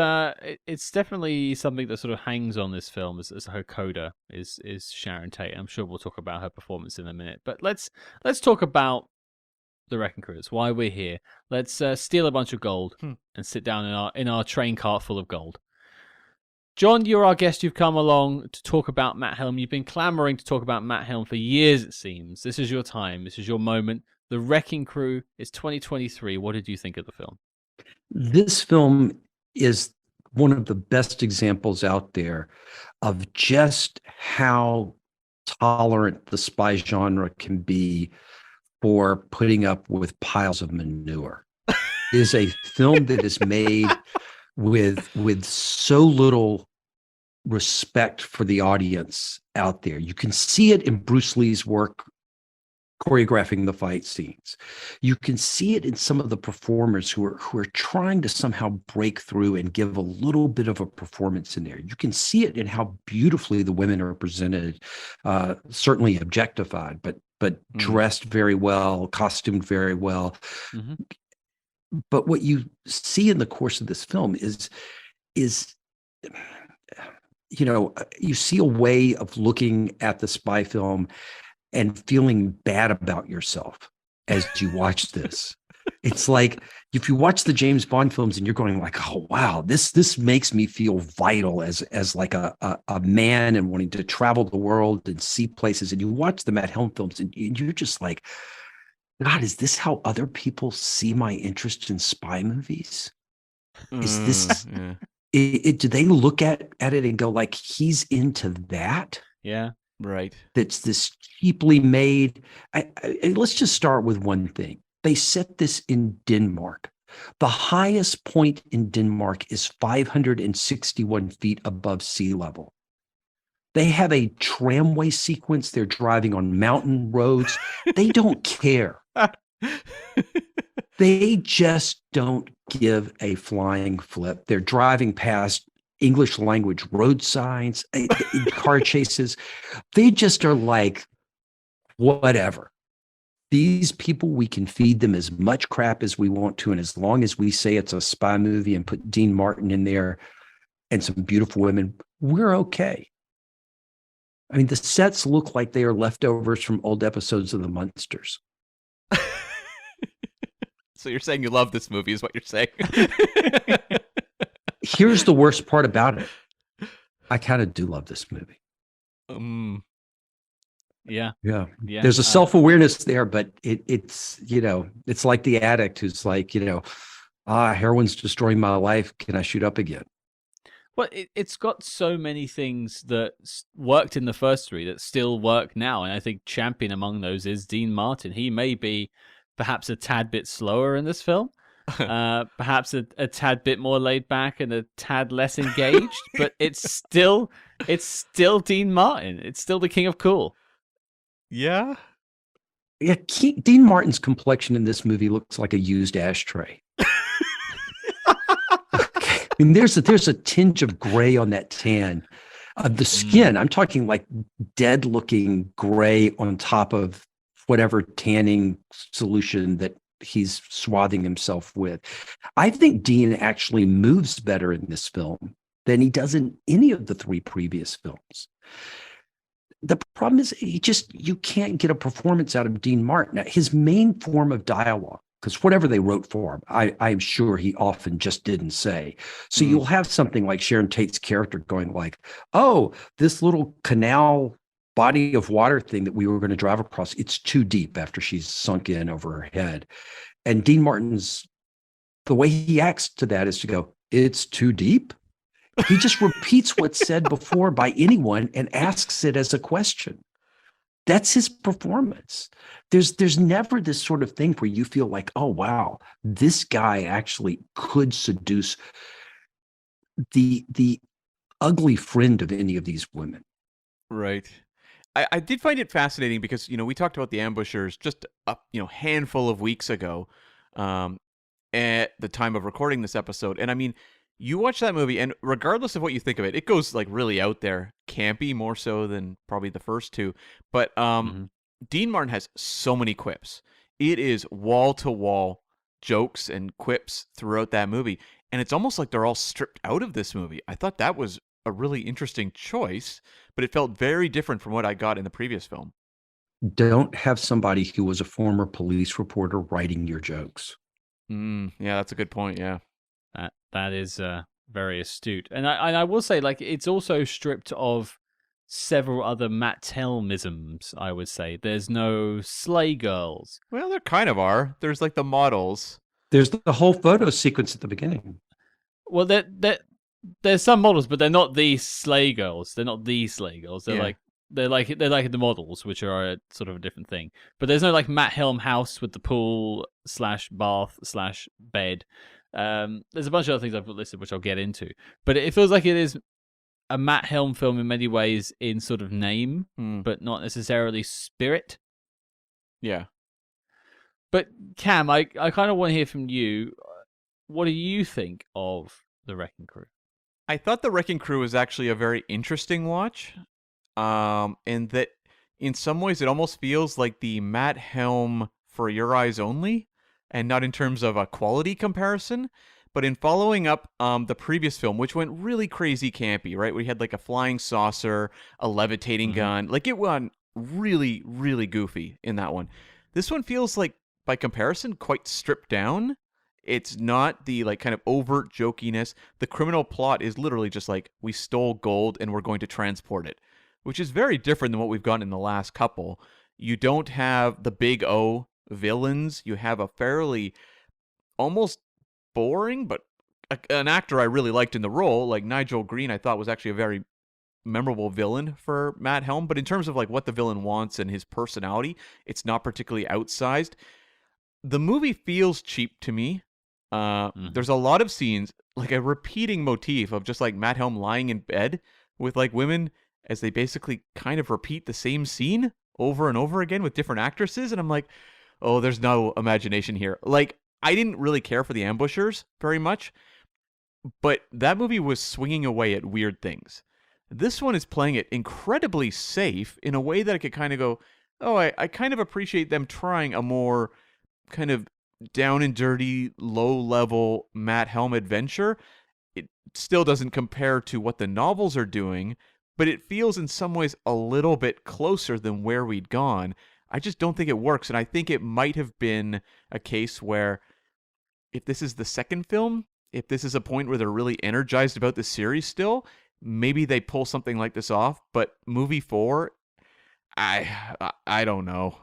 definitely something that sort of hangs on this film as her coda is Sharon Tate. I'm sure we'll talk about her performance in a minute, but let's talk about the Wrecking Crew. It's why we're here. Let's steal a bunch of gold and sit down in our train cart full of gold. John, you're our guest. You've come along to talk about Matt Helm. You've been clamoring to talk about Matt Helm for years, it seems. This is your time. This is your moment. The Wrecking Crew is 2023. What did you think of the film? This film is one of the best examples out there of just how tolerant the spy genre can be for putting up with piles of manure. It is a film that is made with so little respect for the audience out there. You can see it in Bruce Lee's work choreographing the fight scenes. You can see it in some of the performers who are trying to somehow break through and give a little bit of a performance in there. You can see it in how beautifully the women are presented, certainly objectified, but dressed very well, costumed very well. Mm-hmm. But what you see in the course of this film is you see a way of looking at the spy film and feeling bad about yourself as you watch this. It's like if you watch the James Bond films and you're going like, oh wow, this makes me feel vital as like a man and wanting to travel the world and see places. And you watch the Matt Helm films and you're just like, God, is this how other people see my interest in spy movies? Is this do they look at it and go like, he's into that? Yeah. Right. That's this cheaply made. Let's just start with one thing. They set this in Denmark. The highest point in Denmark is 561 feet above sea level. They have a tramway sequence. They're driving on mountain roads. They don't care. They just don't give a flying flip. They're driving past English language road signs, car chases. They just are like, whatever. These people, we can feed them as much crap as we want to. And as long as we say it's a spy movie and put Dean Martin in there and some beautiful women, we're okay. I mean, the sets look like they are leftovers from old episodes of The Munsters. So you're saying you love this movie is what you're saying. Here's the worst part about it. I kind of do love this movie. Yeah. There's a self-awareness there, but it's like the addict who's like, heroin's destroying my life. Can I shoot up again? Well, it's got so many things that worked in the first three that still work now. And I think champion among those is Dean Martin. He may be perhaps a tad bit slower in this film. Perhaps a tad bit more laid back and a tad less engaged, but it's still Dean Martin. It's still the king of cool. Yeah. Yeah. Dean Martin's complexion in this movie looks like a used ashtray. Okay. I mean, there's a tinge of gray on that tan. The skin, I'm talking like dead looking gray on top of whatever tanning solution that he's swathing himself with. I think Dean actually moves better in this film than he does in any of the three previous films. The problem is you can't get a performance out of Dean Martin. Now, his main form of dialogue, because whatever they wrote for him, I'm sure he often just didn't say. So you'll have something like Sharon Tate's character going like, oh, this little canal body of water thing that we were going to drive across, it's too deep after she's sunk in over her head. And Dean Martin's, the way he acts to that is to go, it's too deep. He just repeats what's said before by anyone and asks it as a question. That's his performance. There's never this sort of thing where you feel like, oh, wow, this guy actually could seduce the ugly friend of any of these women. Right. I did find it fascinating because, we talked about the ambushers just a handful of weeks ago at the time of recording this episode. And I mean, you watch that movie, and regardless of what you think of it, it goes like really out there, campy, more so than probably the first two. But Dean Martin has so many quips. It is wall-to-wall jokes and quips throughout that movie. And it's almost like they're all stripped out of this movie. I thought that was a really interesting choice, but it felt very different from what I got in the previous film. Don't have somebody who was a former police reporter writing your jokes. Yeah, that's a good point, yeah. That is very astute. And I will say, like, it's also stripped of several other Matt Helmisms, I would say. There's no sleigh girls. Well, there kind of are. There's like the models. There's the whole photo sequence at the beginning. Well, there's some models, but they're not the sleigh girls. They're not the sleigh girls. They're like the models, which are a sort of a different thing. But there's no like Matt Helm house with the pool / bath / bed. There's a bunch of other things I've listed, which I'll get into. But it feels like it is a Matt Helm film in many ways in sort of name, but not necessarily spirit. Yeah. But Cam, I kind of want to hear from you. What do you think of The Wrecking Crew? I thought The Wrecking Crew was actually a very interesting watch. In that in some ways it almost feels like the Matt Helm For Your Eyes Only, and not in terms of a quality comparison, but in following up the previous film, which went really crazy campy, right? We had like a flying saucer, a levitating gun. Like it went really, really goofy in that one. This one feels like, by comparison, quite stripped down. It's not the like kind of overt jokiness. The criminal plot is literally just like, we stole gold and we're going to transport it, which is very different than what we've gotten in the last couple. You don't have the big O villains. You have a fairly almost boring, but an actor I really liked in the role, like Nigel Green, I thought was actually a very memorable villain for Matt Helm. But in terms of like what the villain wants and his personality, it's not particularly outsized. The movie feels cheap to me. There's a lot of scenes, like a repeating motif of just like Matt Helm lying in bed with like women as they basically kind of repeat the same scene over and over again with different actresses. And I'm like, oh, there's no imagination here. Like, I didn't really care for the ambushers very much, but that movie was swinging away at weird things. This one is playing it incredibly safe in a way that I could kind of go, oh, I kind of appreciate them trying a more kind of down and dirty, low-level Matt Helm adventure. It still doesn't compare to what the novels are doing, but it feels in some ways a little bit closer than where we'd gone. I just don't think it works, and I think it might have been a case where if this is the second film, if this is a point where they're really energized about the series still, maybe they pull something like this off. But movie 4, I don't know.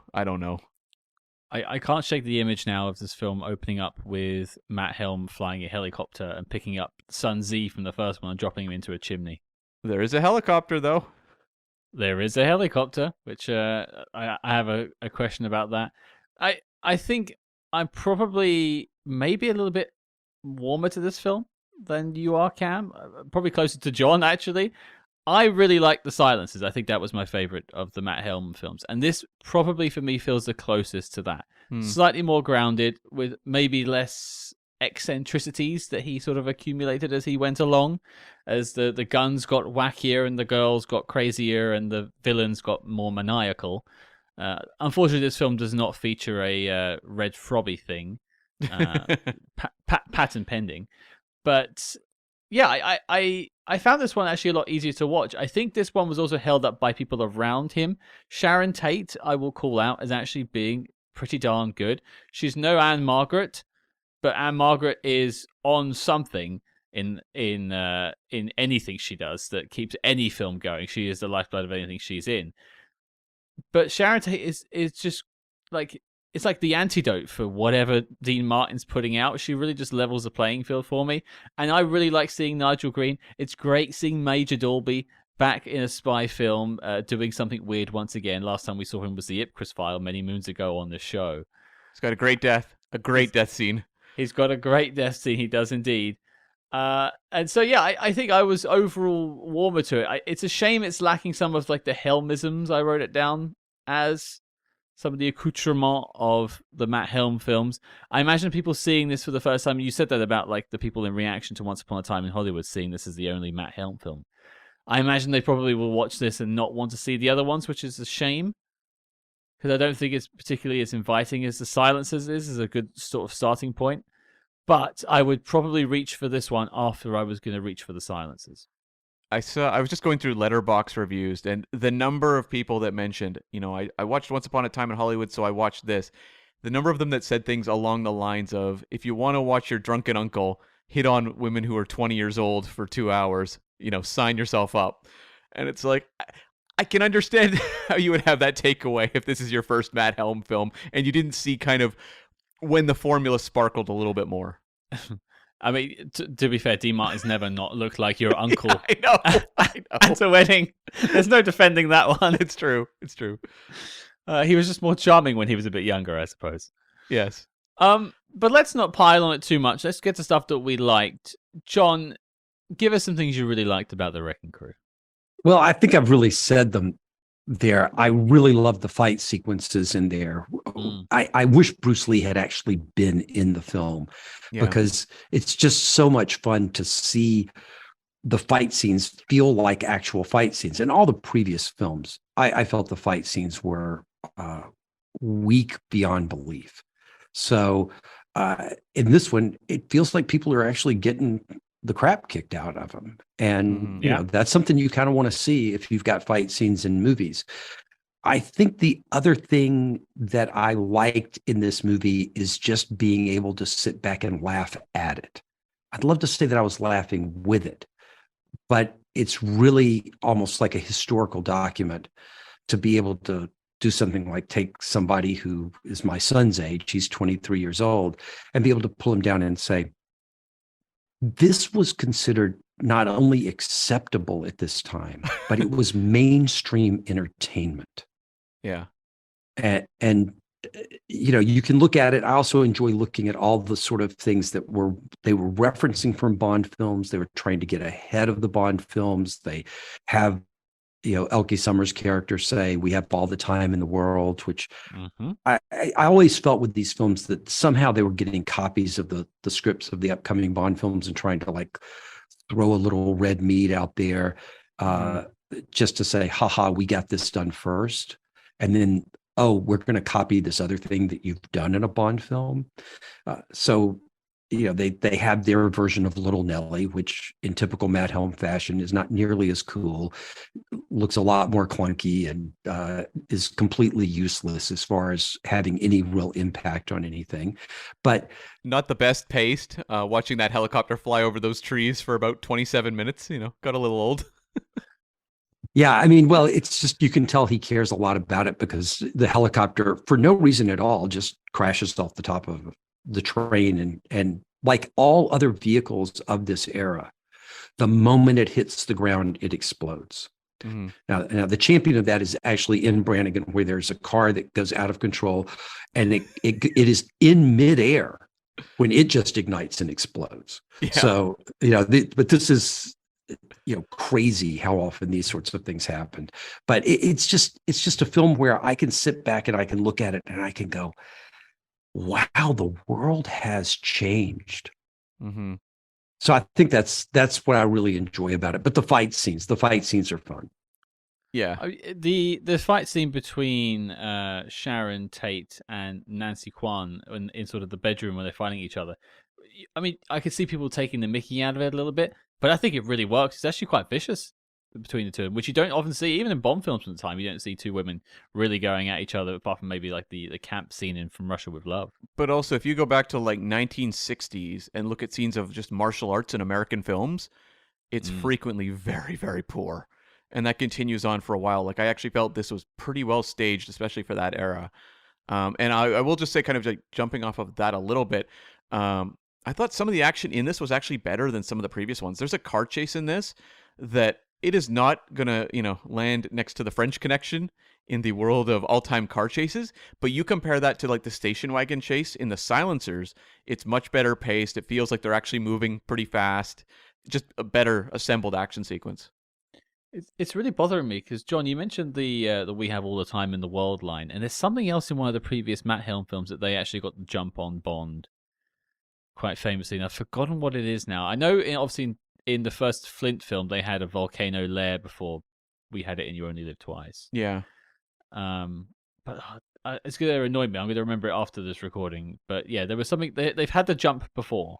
I can't shake the image now of this film opening up with Matt Helm flying a helicopter and picking up Son Z from the first one and dropping him into a chimney. There is a helicopter, though. There is a helicopter, which I have a question about that. I think I'm probably maybe a little bit warmer to this film than you are, Cam. Probably closer to John, actually. I really like The Silences. I think that was my favorite of the Matt Helm films. And this probably for me feels the closest to that. Slightly more grounded, with maybe less eccentricities that he sort of accumulated as he went along, as the guns got wackier and the girls got crazier and the villains got more maniacal. Unfortunately, this film does not feature a red frobby thing, patent pending. But yeah, I I found this one actually a lot easier to watch. I think this one was also held up by people around him. Sharon Tate, I will call out as actually being pretty darn good. She's no Anne Margaret, but Anne Margaret is on something in anything she does that keeps any film going. She is the lifeblood of anything she's in. But Sharon Tate is just like, it's like the antidote for whatever Dean Martin's putting out. She really just levels the playing field for me. And I really like seeing Nigel Green. It's great seeing Major Dolby back in a spy film, doing something weird once again. Last time we saw him was the Ipcris File many moons ago on the show. He's got a great death. A great death scene. He's got a great death scene. He does indeed. And so, yeah, I think I was overall warmer to it. It's a shame it's lacking some of like the Helmisms I wrote it down as. Some of the accoutrement of the Matt Helm films. I imagine people seeing this for the first time. You said that about like the people in reaction to Once Upon a Time in Hollywood seeing this as the only Matt Helm film. I imagine they probably will watch this and not want to see the other ones, which is a shame. Because I don't think it's particularly as inviting as The Silencers is a good sort of starting point. But I would probably reach for this one after I was going to reach for The Silencers. I was just going through Letterboxd reviews, and the number of people that mentioned, I watched Once Upon a Time in Hollywood, so I watched this. The number of them that said things along the lines of, if you want to watch your drunken uncle hit on women who are 20 years old for 2 hours, sign yourself up. And it's like, I can understand how you would have that takeaway if this is your first Matt Helm film, and you didn't see kind of when the formula sparkled a little bit more. I mean, to be fair, Dean Martin's never not looked like your uncle. I know. At a wedding. There's no defending that one. It's true. He was just more charming when he was a bit younger, I suppose. Yes. But let's not pile on it too much. Let's get to stuff that we liked. John, give us some things you really liked about The Wrecking Crew. Well, I think I've really said them there. I really love the fight sequences in there. I wish Bruce Lee had actually been in the film because it's just so much fun to see the fight scenes feel like actual fight scenes. In all the previous films, I felt the fight scenes were weak beyond belief. So in this one, it feels like people are actually getting the crap kicked out of them. And, that's something you kind of want to see if you've got fight scenes in movies. I think the other thing that I liked in this movie is just being able to sit back and laugh at it. I'd love to say that I was laughing with it, but it's really almost like a historical document to be able to do something like take somebody who is my son's age, he's 23 years old, and be able to pull him down and say, this was considered not only acceptable at this time, but it was mainstream entertainment. Yeah. And you can look at it. I also enjoy looking at all the sort of things that they were referencing from Bond films. They were trying to get ahead of the Bond films. They have, Elke Sommer's character say, we have all the time in the world, which I always felt with these films that somehow they were getting copies of the scripts of the upcoming Bond films and trying to like throw a little red meat out there just to say, haha, we got this done first. And then, oh, we're going to copy this other thing that you've done in a Bond film. So they have their version of Little Nelly, which in typical Matt Helm fashion is not nearly as cool, looks a lot more clunky, and is completely useless as far as having any real impact on anything. But not the best paced. Watching that helicopter fly over those trees for about 27 minutes, got a little old. Yeah, I mean, well, it's just, you can tell he cares a lot about it because the helicopter, for no reason at all, just crashes off the top of the train. And like all other vehicles of this era, the moment it hits the ground, it explodes. Now, the champion of that is actually in Brannigan, where there's a car that goes out of control and it is in midair when it just ignites and explodes. Yeah. So, but this is, crazy how often these sorts of things happen. But it's just a film where I can sit back and I can look at it and I can go, wow, the world has changed. So I think that's what I really enjoy about it. But the fight scenes are fun. Yeah. The fight scene between Sharon Tate and Nancy Kwan in sort of the bedroom where they're fighting each other. I mean, I could see people taking the mickey out of it a little bit. But I think it really works. It's actually quite vicious between the two, which you don't often see, even in Bond films from the time. You don't see two women really going at each other, apart from maybe like the camp scene in From Russia with Love. But also, if you go back to like 1960s and look at scenes of just martial arts in American films, it's frequently very, very poor. And that continues on for a while. Like, I actually felt this was pretty well staged, especially for that era. And I will just say, kind of like jumping off of that a little bit, I thought some of the action in this was actually better than some of the previous ones. There's a car chase in this that it is not gonna, land next to the French Connection in the world of all-time car chases. But you compare that to like the station wagon chase in the Silencers, it's much better paced. It feels like they're actually moving pretty fast. Just a better assembled action sequence. It's really bothering me because, John, you mentioned the "We Have All the Time in the World" line, and there's something else in one of the previous Matt Helm films that they actually got the jump on Bond quite famously, and I've forgotten what it is now. I know, obviously, in the first Flint film, they had a volcano lair before we had it in You Only Live Twice. Yeah. But it's going to annoy me. I'm going to remember it after this recording. But yeah, there was something they've had the jump before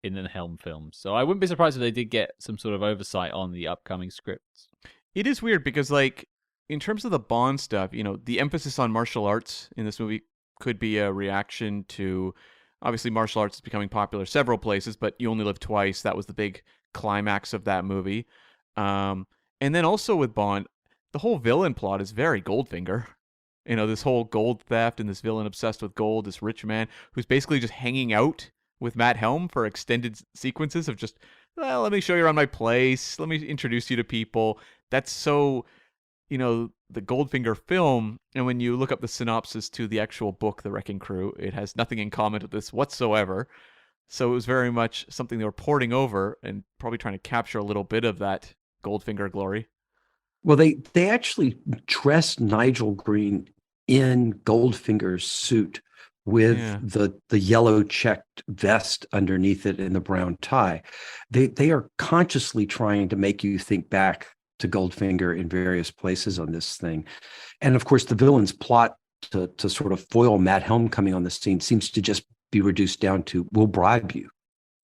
in the Helm films, so I wouldn't be surprised if they did get some sort of oversight on the upcoming scripts. It is weird because, like, in terms of the Bond stuff, the emphasis on martial arts in this movie could be a reaction to, obviously, martial arts is becoming popular several places, but You Only Live Twice, that was the big climax of that movie. And then also with Bond, the whole villain plot is very Goldfinger. This whole gold theft and this villain obsessed with gold, this rich man who's basically just hanging out with Matt Helm for extended sequences of just, well, let me show you around my place. Let me introduce you to people. That's so, the Goldfinger film. And when you look up the synopsis to the actual book, The Wrecking Crew, it has nothing in common with this whatsoever. So it was very much something they were porting over and probably trying to capture a little bit of that Goldfinger glory. Well, they actually dressed Nigel Green in Goldfinger's suit with the yellow checked vest underneath it and the brown tie. They are consciously trying to make you think back to Goldfinger in various places on this thing. And of course, the villain's plot to sort of foil Matt Helm coming on the scene seems to just be reduced down to, we'll bribe you.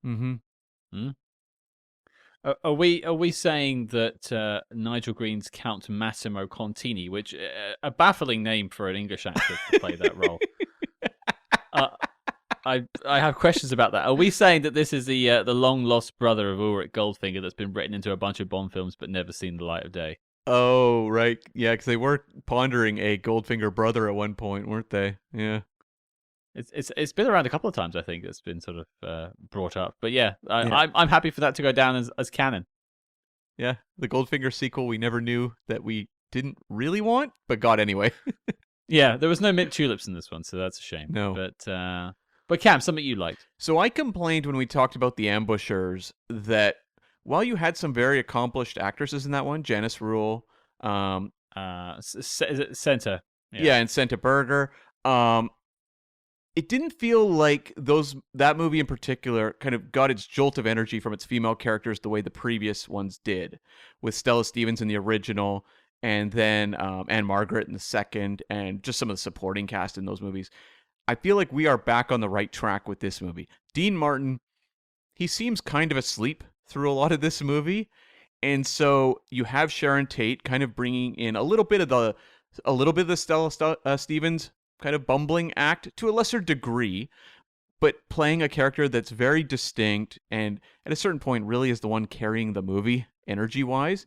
Mm-hmm. Are we saying that Nigel Green's Count Massimo Contini, which a baffling name for an English actor to play that role? I have questions about that. Are we saying that this is the long lost brother of Ulrich Goldfinger that's been written into a bunch of Bond films but never seen the light of day? Oh, right. Yeah, because they were pondering a Goldfinger brother at one point, weren't they? Yeah. It's been around a couple of times, I think. It's been sort of brought up. But yeah, I'm happy for that to go down as canon. Yeah, the Goldfinger sequel we never knew that we didn't really want, but got anyway. Yeah, there was no mint tulips in this one, so that's a shame. No. But Cam, something you liked. So I complained when we talked about the ambushers that while you had some very accomplished actresses in that one, Janice Rule, Senta. Yeah, and Senta Berger, it didn't feel like that movie in particular kind of got its jolt of energy from its female characters the way the previous ones did, with Stella Stevens in the original, and then Anne Margaret in the second, and just some of the supporting cast in those movies. I feel like we are back on the right track with this movie. Dean Martin, he seems kind of asleep through a lot of this movie, and so you have Sharon Tate kind of bringing in a little bit of the Stella Stevens kind of bumbling act to a lesser degree, but playing a character that's very distinct and at a certain point really is the one carrying the movie energy-wise.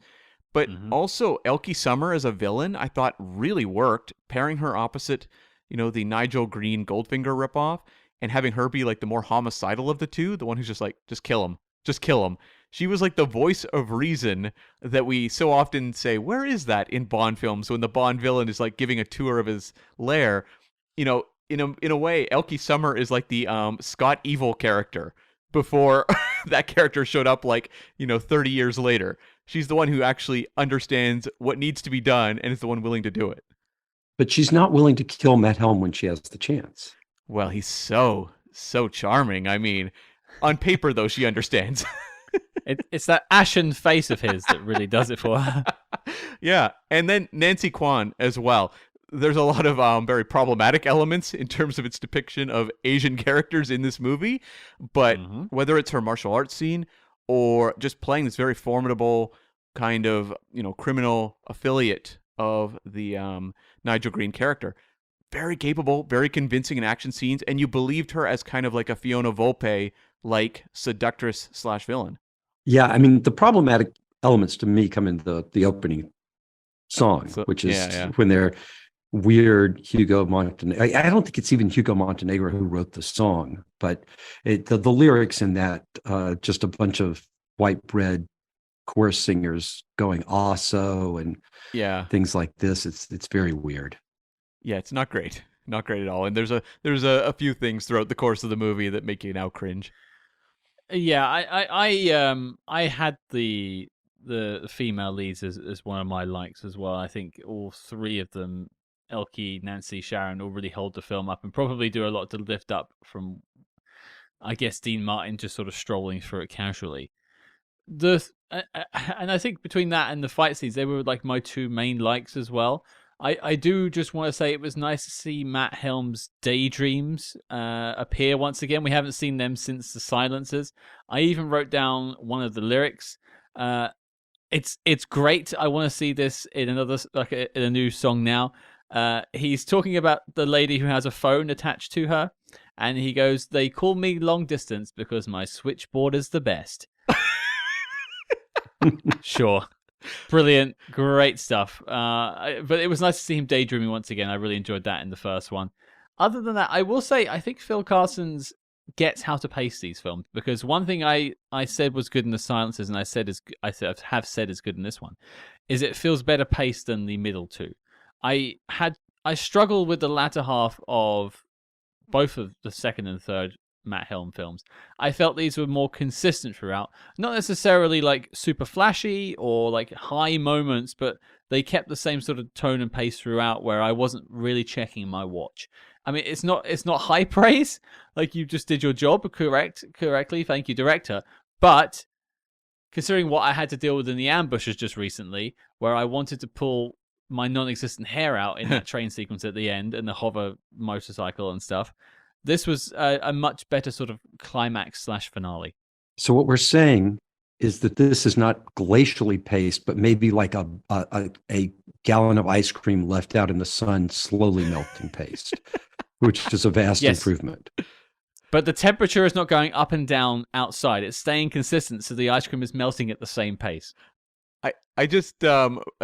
But also Elke Sommer as a villain, I thought really worked, pairing her opposite, the Nigel Green Goldfinger ripoff, and having her be like the more homicidal of the two, the one who's just like, just kill him. Just kill him. She was like the voice of reason that we so often say, where is that in Bond films when the Bond villain is like giving a tour of his lair? In a way, Elke Sommer is like the Scott Evil character before that character showed up 30 years later. She's the one who actually understands what needs to be done and is the one willing to do it. But she's not willing to kill Matt Helm when she has the chance. Well, he's so charming. I mean, on paper, though, she understands. It's that ashen face of his that really does it for her. Yeah, and then Nancy Kwan as well. There's a lot of very problematic elements in terms of its depiction of Asian characters in this movie, but whether it's her martial arts scene or just playing this very formidable kind of, criminal affiliate of the Nigel Green character. Very capable, very convincing in action scenes, and you believed her as kind of like a Fiona Volpe-like seductress/villain. Yeah, I mean, the problematic elements to me come in the opening song, So, which is yeah. when they're weird Hugo Montenegro. I don't think it's even Hugo Montenegro who wrote the song, but the lyrics in that, just a bunch of white bread chorus singers going also and things like this. It's very weird. Yeah, it's not great. Not great at all. And there's a few things throughout the course of the movie that make you now cringe. Yeah, I had the female leads as one of my likes as well. I think all three of them, Elke, Nancy, Sharon, all really hold the film up and probably do a lot to lift up from, I guess, Dean Martin just sort of strolling through it casually. And I think between that and the fight scenes, they were like my two main likes as well. I do just want to say it was nice to see Matt Helm's daydreams appear once again. We haven't seen them since The Silencers. I even wrote down one of the lyrics. It's great. I want to see this in in a new song now. He's talking about the lady who has a phone attached to her, and he goes, "They call me long distance because my switchboard is the best." Sure. Brilliant. Great stuff. But it was nice to see him daydreaming once again. I really enjoyed that in the first one. Other than that, I will say I think Phil Karlson's gets how to pace these films, because one thing I said was good in The Silencers, and I have said is good in this one, is it feels better paced than the middle two. I struggled with the latter half of both of the second and third Matt Helm films. I felt these were more consistent throughout. Not necessarily like super flashy or like high moments, but they kept the same sort of tone and pace throughout, where I wasn't really checking my watch. I mean, it's not high praise. Like, you just did your job correctly. Thank you, director. But considering what I had to deal with in the ambushes just recently, where I wanted to pull my non-existent hair out in that train sequence at the end and the hover motorcycle and stuff, this was a much better sort of climax/finale. So what we're saying is that this is not glacially paced, but maybe like a gallon of ice cream left out in the sun, slowly melting paced, which is a vast improvement. But the temperature is not going up and down outside. It's staying consistent, so the ice cream is melting at the same pace. I just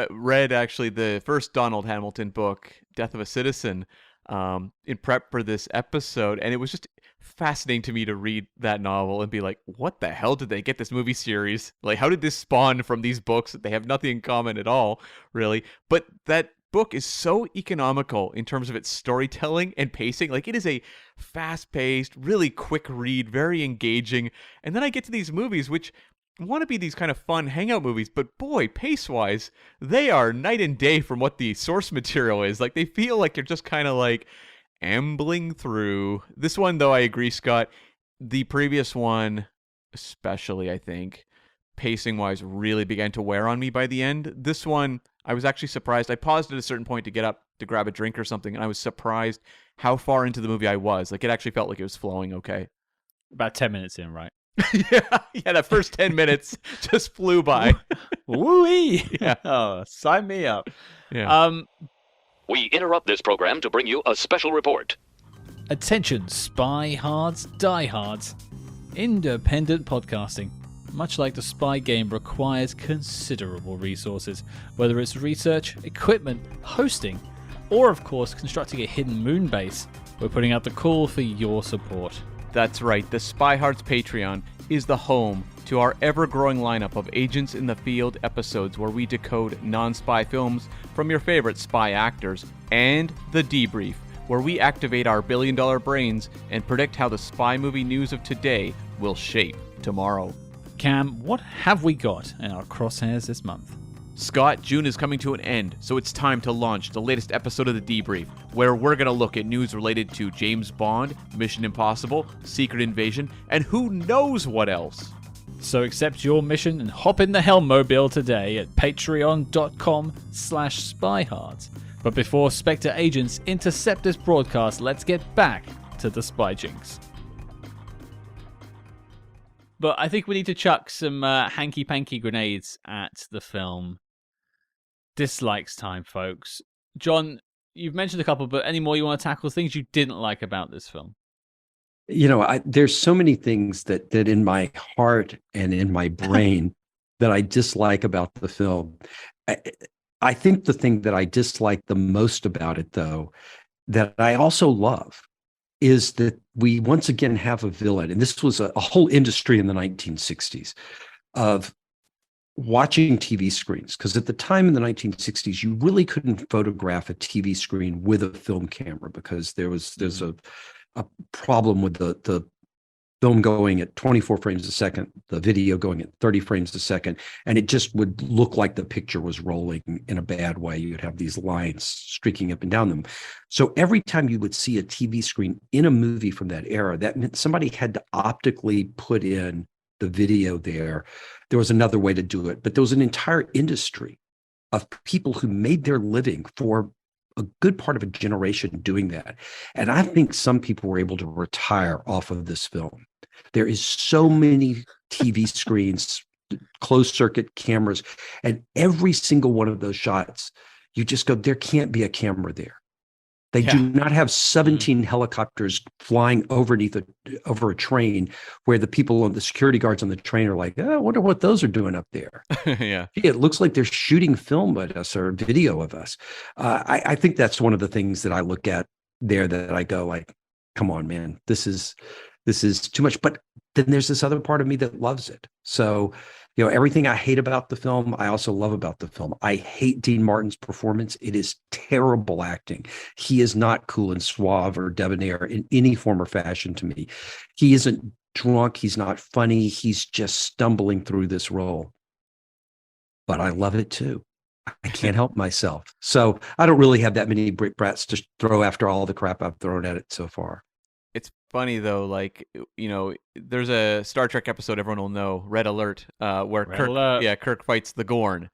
read, actually, the first Donald Hamilton book, Death of a Citizen, in prep for this episode, and it was just fascinating to me to read that novel and be like, what the hell did they get this movie series? Like, how did this spawn from these books? They have nothing in common at all, really. But that book is so economical in terms of its storytelling and pacing. Like, it is a fast-paced, really quick read, very engaging. And then I get to these movies, which want to be these kind of fun hangout movies, but boy, pace-wise, they are night and day from what the source material is. Like, they feel like you're just kind of like ambling through. This one, though, I agree, Scott. The previous one, especially, I think, pacing-wise, really began to wear on me by the end. This one, I was actually surprised. I paused at a certain point to get up to grab a drink or something, and I was surprised how far into the movie I was. Like, it actually felt like it was flowing okay. About 10 minutes in, right? yeah, that first 10 minutes just flew by. Woo-wee! Yeah. Oh, sign me up. Yeah. We interrupt this program to bring you a special report. Attention, SpyHards, diehards. Independent podcasting, much like the spy game, requires considerable resources, whether it's research, equipment, hosting, or of course constructing a hidden moon base. We're putting out the call for your support. That's right, the SpyHards Patreon is the home to our ever-growing lineup of Agents in the Field episodes, where we decode non-spy films from your favorite spy actors, and The Debrief, where we activate our billion-dollar brains and predict how the spy movie news of today will shape tomorrow. Cam, what have we got in our crosshairs this month? Scott, June is coming to an end, so it's time to launch the latest episode of The Debrief, where we're going to look at news related to James Bond, Mission Impossible, Secret Invasion, and who knows what else. So accept your mission and hop in the Helmmobile today at patreon.com/SpyHards. But before Spectre agents intercept this broadcast, let's get back to the Spy Jinx. But I think we need to chuck some hanky-panky grenades at the film. Dislikes time, folks. John, you've mentioned a couple, but any more you want to tackle? Things you didn't like about this film? There's so many things that in my heart and in my brain that I dislike about the film. I think the thing that I dislike the most about it, though, that I also love, is that we once again have a villain. And this was a whole industry in the 1960s of watching TV screens. Because at the time in the 1960s, you really couldn't photograph a TV screen with a film camera because there's a problem with the film going at 24 frames a second, the video going at 30 frames a second, and it just would look like the picture was rolling in a bad way. You'd have these lines streaking up and down them. So every time you would see a TV screen in a movie from that era, that meant somebody had to optically put in the video there. There was another way to do it, but there was an entire industry of people who made their living for a good part of a generation doing that. And I think some people were able to retire off of this film. There is so many TV screens, closed circuit cameras, and every single one of those shots, you just go, there can't be a camera there. They do not have 17 helicopters flying over a train where the people on the security guards on the train are like, I wonder what those are doing up there. Yeah. It looks like they're shooting film at us or video of us. I think that's one of the things that I look at there that I go like, come on, man, this is too much. But then there's this other part of me that loves it. So, everything I hate about the film, I also love about the film. I hate Dean Martin's performance. It is terrible acting. He is not cool and suave or debonair in any form or fashion to me. He isn't drunk. He's not funny. He's just stumbling through this role. But I love it too. I can't help myself. So I don't really have that many brickbats to throw after all the crap I've thrown at it so far. It's funny though, like, there's a Star Trek episode everyone will know, Red Alert, where Kirk fights the Gorn,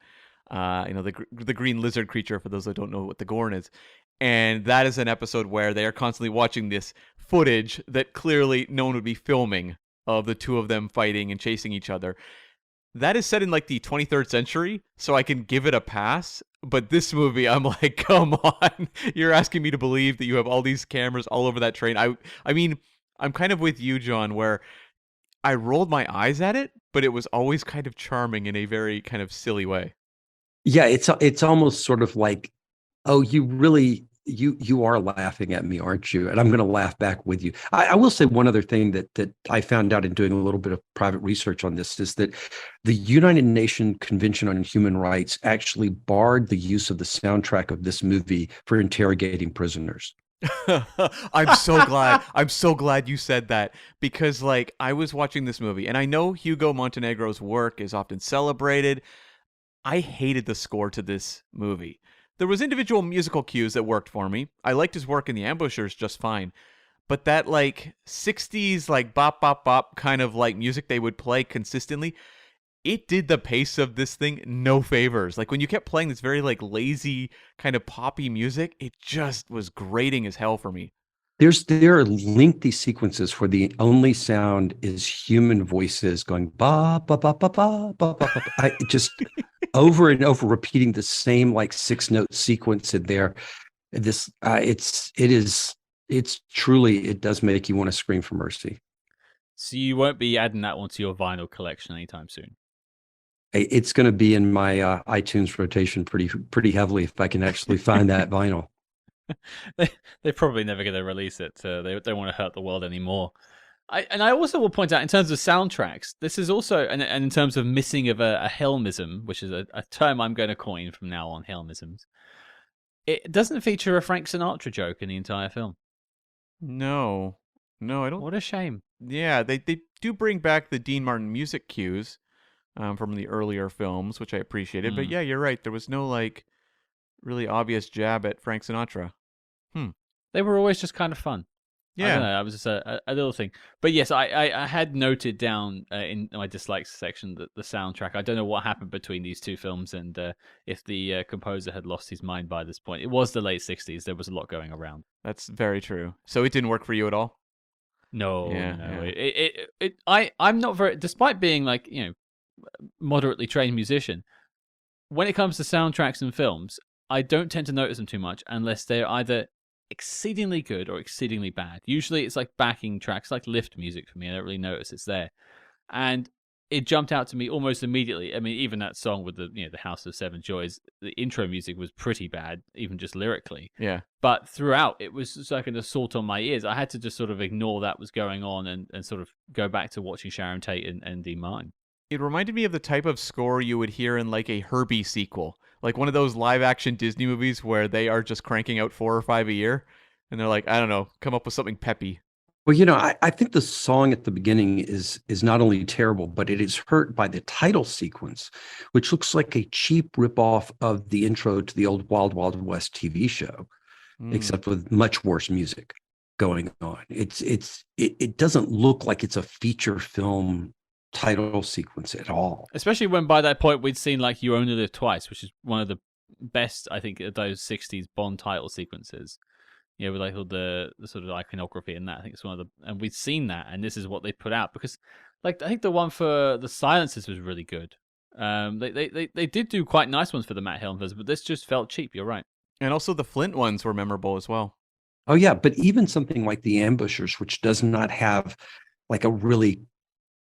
the green lizard creature, for those that don't know what the Gorn is. And that is an episode where they are constantly watching this footage that clearly no one would be filming of the two of them fighting and chasing each other. That is set in like the 23rd century, so I can give it a pass. But this movie, I'm like, come on. You're asking me to believe that you have all these cameras all over that train. I mean, I'm kind of with you, John, where I rolled my eyes at it, but it was always kind of charming in a very kind of silly way. Yeah, it's almost sort of like, oh, you really you are laughing at me, aren't you? And I'm going to laugh back with you. I will say one other thing that I found out in doing a little bit of private research on this is that the United Nations Convention on Human Rights actually barred the use of the soundtrack of this movie for interrogating prisoners. I'm so glad. I'm so glad you said that, because like I was watching this movie and I know Hugo Montenegro's work is often celebrated. I hated the score to this movie. There was individual musical cues that worked for me. I liked his work in The Ambushers just fine. But that like 60s like bop bop bop kind of like music they would play consistently, it did the pace of this thing no favors. Like when you kept playing this very like lazy kind of poppy music, it just was grating as hell for me. There are lengthy sequences where the only sound is human voices going ba ba ba ba ba ba ba. Ba. I just over and over repeating the same like 6-note sequence in there. This it's truly, it does make you want to scream for mercy. So you won't be adding that one to your vinyl collection anytime soon? It's going to be in my iTunes rotation pretty heavily if I can actually find that vinyl. They're probably never going to release it. They don't want to hurt the world anymore. I also will point out, in terms of soundtracks, this is also, and in terms of missing of a Helmism, which is a term I'm going to coin from now on, Helmisms, it doesn't feature a Frank Sinatra joke in the entire film. No, I don't. What a shame. Yeah, they do bring back the Dean Martin music cues from the earlier films, which I appreciated. But yeah, you're right. There was no like really obvious jab at Frank Sinatra. They were always just kind of fun. Yeah, I don't know. That was just a little thing. But yes, I had noted down in my dislikes section that the soundtrack, I don't know what happened between these two films and if the composer had lost his mind by this point. It was the late 60s. There was a lot going around. that's very true. So it didn't work for you at all? No, Yeah, no. yeah. I'm not very, despite being like, moderately trained musician, when it comes to soundtracks and films, I don't tend to notice them too much unless they're either exceedingly good or exceedingly bad. Usually it's like backing tracks, like lift music for me. I don't really notice it's there. And it jumped out to me almost immediately. I mean, even that song with the House of Seven Joys, the intro music was pretty bad, even just lyrically. Yeah. But throughout, it was just like an assault on my ears. I had to just sort of ignore that was going on and sort of go back to watching Sharon Tate and Dean Martin. It reminded me of the type of score you would hear in like a Herbie sequel, like one of those live action Disney movies where they are just cranking out 4 or 5 a year, and they're like, I don't know, come up with something peppy. Well, I think the song at the beginning is not only terrible, but it is hurt by the title sequence, which looks like a cheap ripoff of the intro to the old Wild Wild West TV show, except with much worse music going on. It doesn't look like it's a feature film title sequence at all. Especially when by that point we'd seen like You Only Live Twice, which is one of the best, I think, of those 60s Bond title sequences. With like all the sort of iconography and that. I think it's one of the, and we'd seen that, and this is what they put out because, like, I think the one for the Silences was really good. They did do quite nice ones for the Matt Helm, but this just felt cheap. You're right. And also the Flint ones were memorable as well. Oh yeah, but even something like The Ambushers, which does not have like a really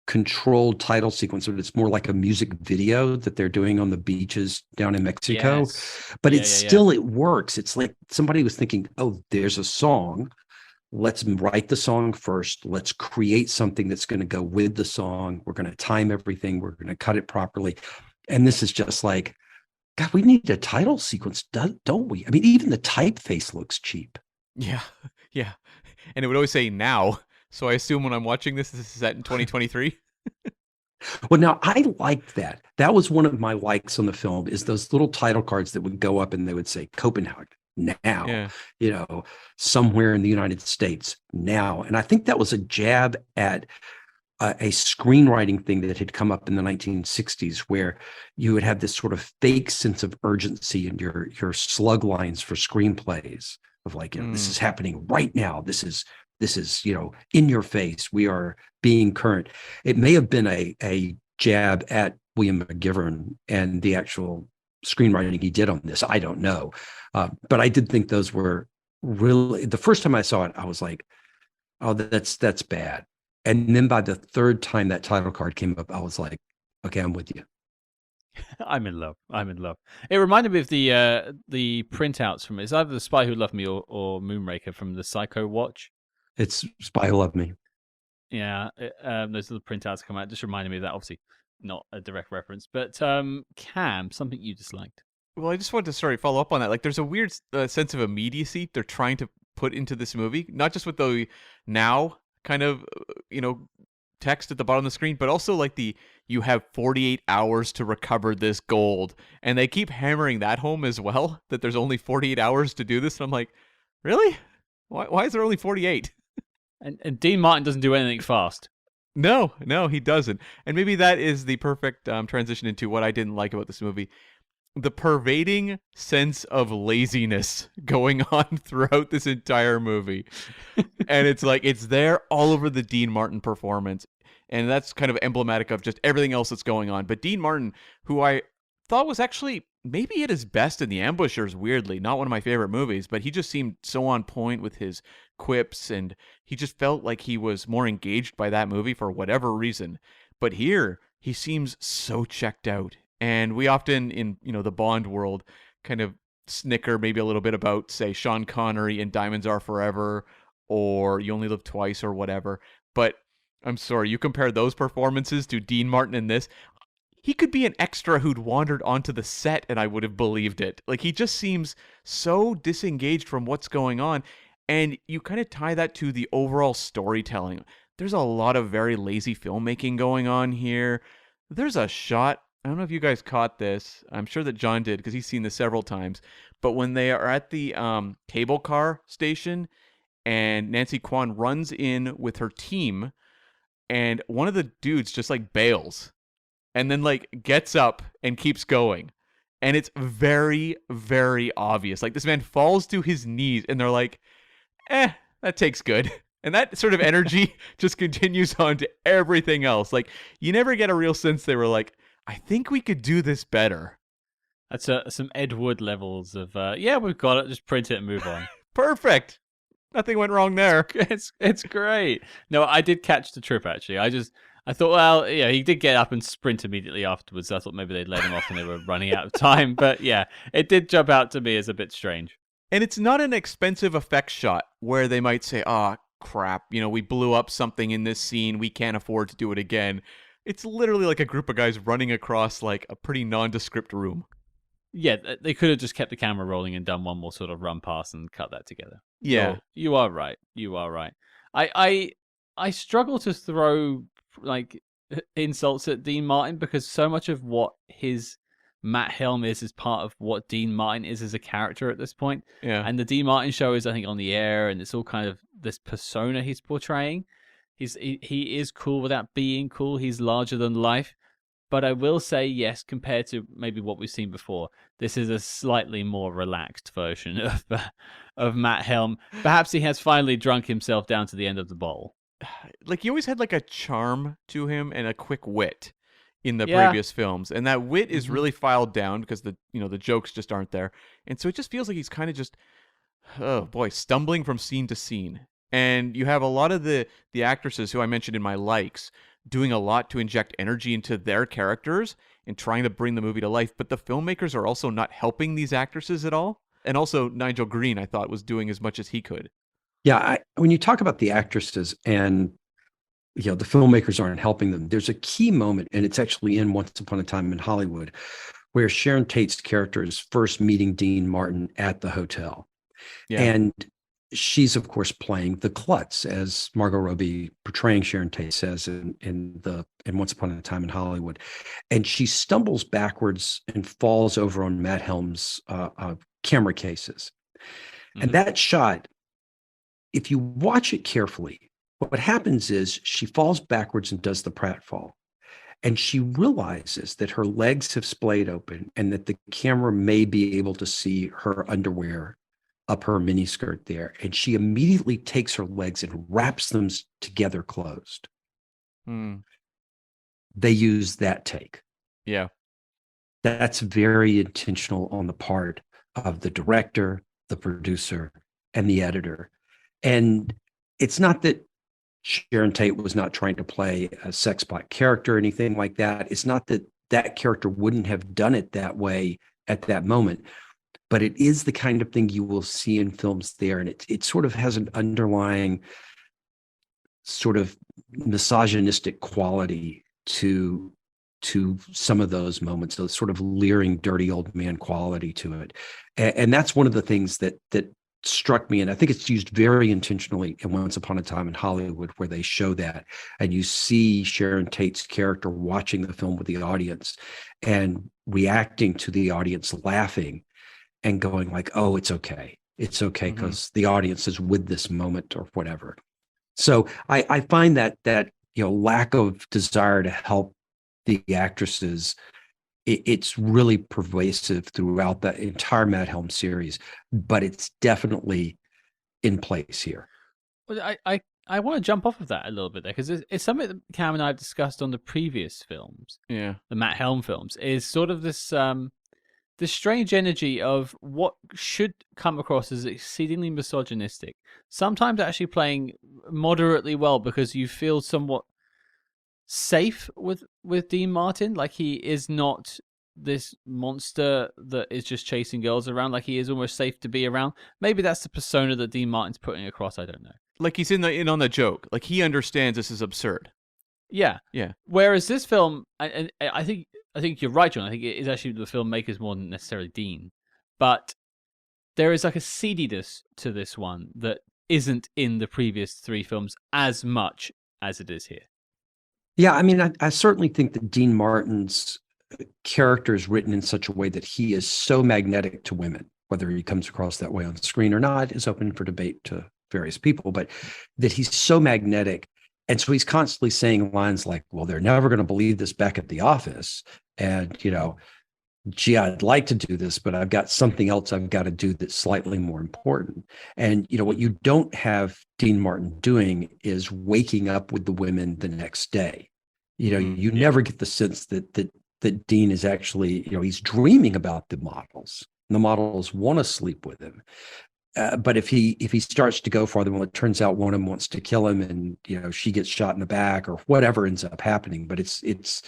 controlled title sequence, but it's more like a music video that they're doing on the beaches down in Mexico. Yes. But it works. It's like somebody was thinking, oh, there's a song. Let's write the song first. Let's create something that's going to go with the song. We're going to time everything. We're going to cut it properly. And this is just like, God, we need a title sequence, don't we? I mean, even the typeface looks cheap. Yeah, yeah. And it would always say now. So I assume when I'm watching this is set in 2023. Well, now I liked that. That was one of my likes on the film is those little title cards that would go up and they would say Copenhagen now, somewhere in the United States now. And I think that was a jab at a screenwriting thing that had come up in the 1960s where you would have this sort of fake sense of urgency in your slug lines for screenplays of like, this is happening right now. This is, in your face. We are being current. It may have been a jab at William McGivern and the actual screenwriting he did on this. I don't know. But I did think those were really, the first time I saw it, I was like, oh, that's bad. And then by the third time that title card came up, I was like, okay, I'm with you. I'm in love. It reminded me of the printouts from, it's either The Spy Who Loved Me or Moonraker from the Psycho Watch. It's Spy Who Loved Me. Yeah, those little printouts come out. Just reminded me of that. Obviously, not a direct reference, but Cam, something you disliked. Well, I just wanted to follow up on that. Like, there's a weird sense of immediacy they're trying to put into this movie, not just with the now kind of text at the bottom of the screen, but also like you have 48 hours to recover this gold, and they keep hammering that home as well. That there's only 48 hours to do this, and I'm like, really? Why is there only 48? And Dean Martin doesn't do anything fast. No, he doesn't. And maybe that is the perfect transition into what I didn't like about this movie. The pervading sense of laziness going on throughout this entire movie. And it's like, it's there all over the Dean Martin performance. And that's kind of emblematic of just everything else that's going on. But Dean Martin, who I thought was actually maybe at his best in The Ambushers, weirdly, not one of my favorite movies, but he just seemed so on point with his quips, and he just felt like he was more engaged by that movie for whatever reason. But here, he seems so checked out. And we often, in the Bond world, kind of snicker maybe a little bit about, say, Sean Connery in Diamonds Are Forever, or You Only Live Twice, or whatever. But I'm sorry, you compare those performances to Dean Martin in this, he could be an extra who'd wandered onto the set and I would have believed it. Like, he just seems so disengaged from what's going on. And you kind of tie that to the overall storytelling. There's a lot of very lazy filmmaking going on here. There's a shot, I don't know if you guys caught this. I'm sure that John did because he's seen this several times. But when they are at the cable car station and Nancy Kwan runs in with her team, and one of the dudes just like bails and then like gets up and keeps going. And it's very, very obvious. Like, this man falls to his knees and they're like, that takes good. And that sort of energy just continues on to everything else. Like, you never get a real sense they were like, I think we could do this better. That's some Ed Wood levels of, yeah, we've got it, just print it and move on. Perfect. Nothing went wrong there. It's great. No, I did catch the trip, actually. I thought, well, yeah, he did get up and sprint immediately afterwards. I thought maybe they'd let him off and they were running out of time. But yeah, it did jump out to me as a bit strange. And it's not an expensive effects shot where they might say, oh, crap, we blew up something in this scene. We can't afford to do it again. It's literally like a group of guys running across like a pretty nondescript room. Yeah, they could have just kept the camera rolling and done one more sort of run pass and cut that together. Yeah. You are right. You are right. I struggle to throw like insults at Dean Martin because so much of what his Matt Helm is part of what Dean Martin is as a character at this point. Yeah. And the Dean Martin show is, I think, on the air, and it's all kind of this persona he's portraying. He is cool without being cool. He's larger than life. But I will say, yes, compared to maybe what we've seen before, this is a slightly more relaxed version of Matt Helm. Perhaps he has finally drunk himself down to the end of the bowl. Like, he always had like a charm to him and a quick wit in the previous films, and that wit is really filed down because the jokes just aren't there, and so it just feels like he's kind of just, oh boy, stumbling from scene to scene. And you have a lot of the actresses who I mentioned in my likes doing a lot to inject energy into their characters and trying to bring the movie to life, but the filmmakers are also not helping these actresses at all. And also Nigel Green, I thought, was doing as much as he could. Yeah, when you talk about the actresses and the filmmakers aren't helping them, there's a key moment, and it's actually in Once Upon a Time in Hollywood, where Sharon Tate's character is first meeting Dean Martin at the hotel. Yeah. And she's, of course, playing the klutz, as Margot Robbie portraying Sharon Tate says in Once Upon a Time in Hollywood. And she stumbles backwards and falls over on Matt Helm's camera cases. Mm-hmm. And that shot, if you watch it carefully, what happens is she falls backwards and does the pratfall. And she realizes that her legs have splayed open and that the camera may be able to see her underwear up her miniskirt there. And she immediately takes her legs and wraps them together closed. They use that take. Yeah. That's very intentional on the part of the director, the producer, and the editor. And it's not that Sharon Tate was not trying to play a sex bot character or anything like that. It's not that that character wouldn't have done it that way at that moment, but it is the kind of thing you will see in films there. And it sort of has an underlying sort of misogynistic quality to some of those moments, those sort of leering, dirty old man quality to it. And that's one of the things that struck me, and I think it's used very intentionally in Once Upon a Time in Hollywood, where they show that, and you see Sharon Tate's character watching the film with the audience and reacting to the audience laughing and going like, oh, it's okay because the audience is with this moment or whatever. So I find that lack of desire to help the actresses, it's really pervasive throughout the entire Matt Helm series, but it's definitely in place here. Well, I want to jump off of that a little bit there, because it's something that Cam and I have discussed on the previous films. Yeah, the Matt Helm films is sort of this strange energy of what should come across as exceedingly misogynistic, sometimes actually playing moderately well because you feel somewhat safe with Dean Martin. Like, he is not this monster that is just chasing girls around. Like, he is almost safe to be around. Maybe that's the persona that Dean Martin's putting across. I don't know. Like, he's in on the joke. Like, he understands this is absurd. Yeah. Whereas this film, and I think you're right, John. I think it is actually the filmmakers more than necessarily Dean, but there is like a seediness to this one that isn't in the previous three films as much as it is here. Yeah, I mean, I certainly think that Dean Martin's character is written in such a way that he is so magnetic to women. Whether he comes across that way on screen or not is open for debate to various people, but that he's so magnetic. And so he's constantly saying lines like, well, they're never going to believe this back at the office. And, gee, I'd like to do this, but I've got something else I've got to do that's slightly more important. And, what you don't have Dean Martin doing is waking up with the women the next day. You never get the sense that Dean is actually, he's dreaming about the models. And the models want to sleep with him. But if he starts to go farther, well, it turns out one of them wants to kill him, and she gets shot in the back or whatever ends up happening. But it's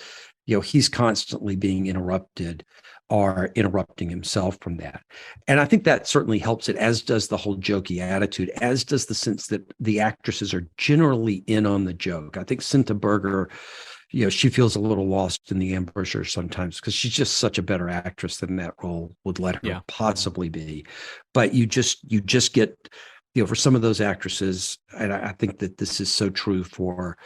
he's constantly being interrupted or interrupting himself from that. And I think that certainly helps it, as does the whole jokey attitude, as does the sense that the actresses are generally in on the joke. I think Cinta Berger, she feels a little lost in the ambusher sometimes because she's just such a better actress than that role would let her possibly be. But you just get, for some of those actresses, and I think that this is so true for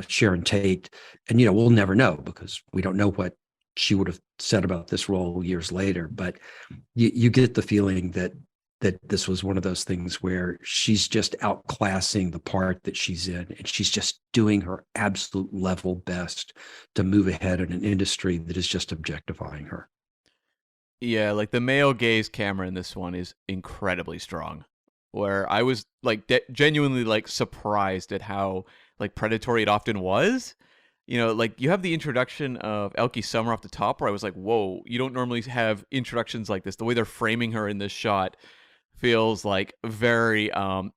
Sharon Tate, and we'll never know because we don't know what she would have said about this role years later. But you get the feeling that this was one of those things where she's just outclassing the part that she's in, and she's just doing her absolute level best to move ahead in an industry that is just objectifying her. Yeah, like the male gaze camera in this one is incredibly strong, where I was like genuinely like surprised at how like predatory it often was. Like you have the introduction of Elke Sommer off the top where I was like, whoa, you don't normally have introductions like this. The way they're framing her in this shot feels like very,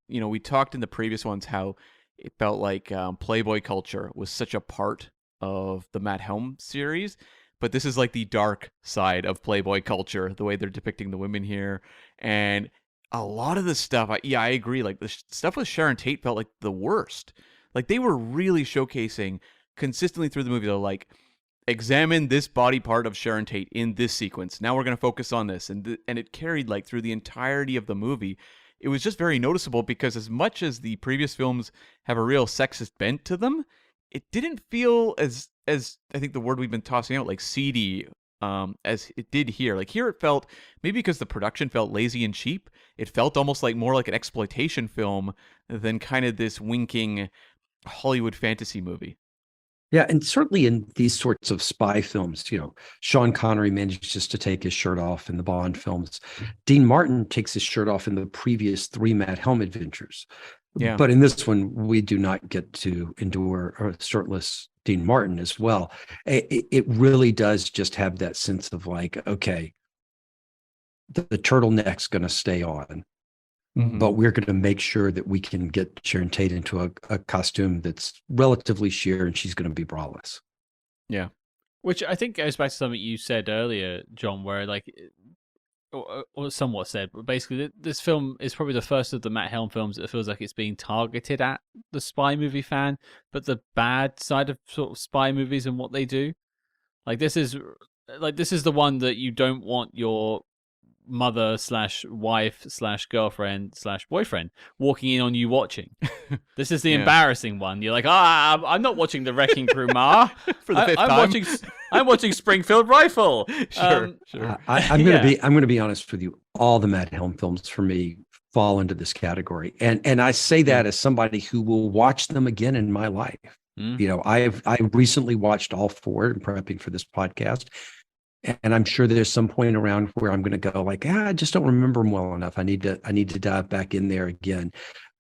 we talked in the previous ones how it felt like Playboy culture was such a part of the Matt Helm series. But this is like the dark side of Playboy culture, the way they're depicting the women here. And a lot of the stuff, I agree. Like the stuff with Sharon Tate felt like the worst. Like they were really showcasing consistently through the movie. They're like, examine this body part of Sharon Tate in this sequence. Now we're going to focus on this. And it carried like through the entirety of the movie. It was just very noticeable because as much as the previous films have a real sexist bent to them, it didn't feel as I think the word we've been tossing out, like seedy, as it did here. Like here it felt, maybe because the production felt lazy and cheap, it felt almost like more like an exploitation film than kind of this winking Hollywood fantasy movie. Yeah, and certainly in these sorts of spy films, Sean Connery manages to take his shirt off in the Bond films. Dean Martin takes his shirt off in the previous 3 Matt Helm adventures. Yeah. But in this one, we do not get to endure a shirtless Dean Martin as well. It really does just have that sense of like, okay, the turtleneck's going to stay on. But we're going to make sure that we can get Sharon Tate into a costume that's relatively sheer, and she's going to be braless. Yeah. Which I think goes back to something you said earlier, John, where like, or somewhat said, but basically this film is probably the first of the Matt Helm films that feels like it's being targeted at the spy movie fan, but the bad side of sort of spy movies and what they do. Like this is the one that you don't want your mother / wife / girlfriend / boyfriend walking in on you watching. This is the embarrassing one. You're like, I'm not watching The Wrecking Crew, Ma. For the 5th time. I'm watching Springfield Rifle. Sure. I'm going to be honest with you. All the Matt Helm films for me fall into this category, and I say that as somebody who will watch them again in my life. I recently watched all 4 in prepping for this podcast. And I'm sure there's some point around where I'm going to go like, I just don't remember them well enough. I need to dive back in there again.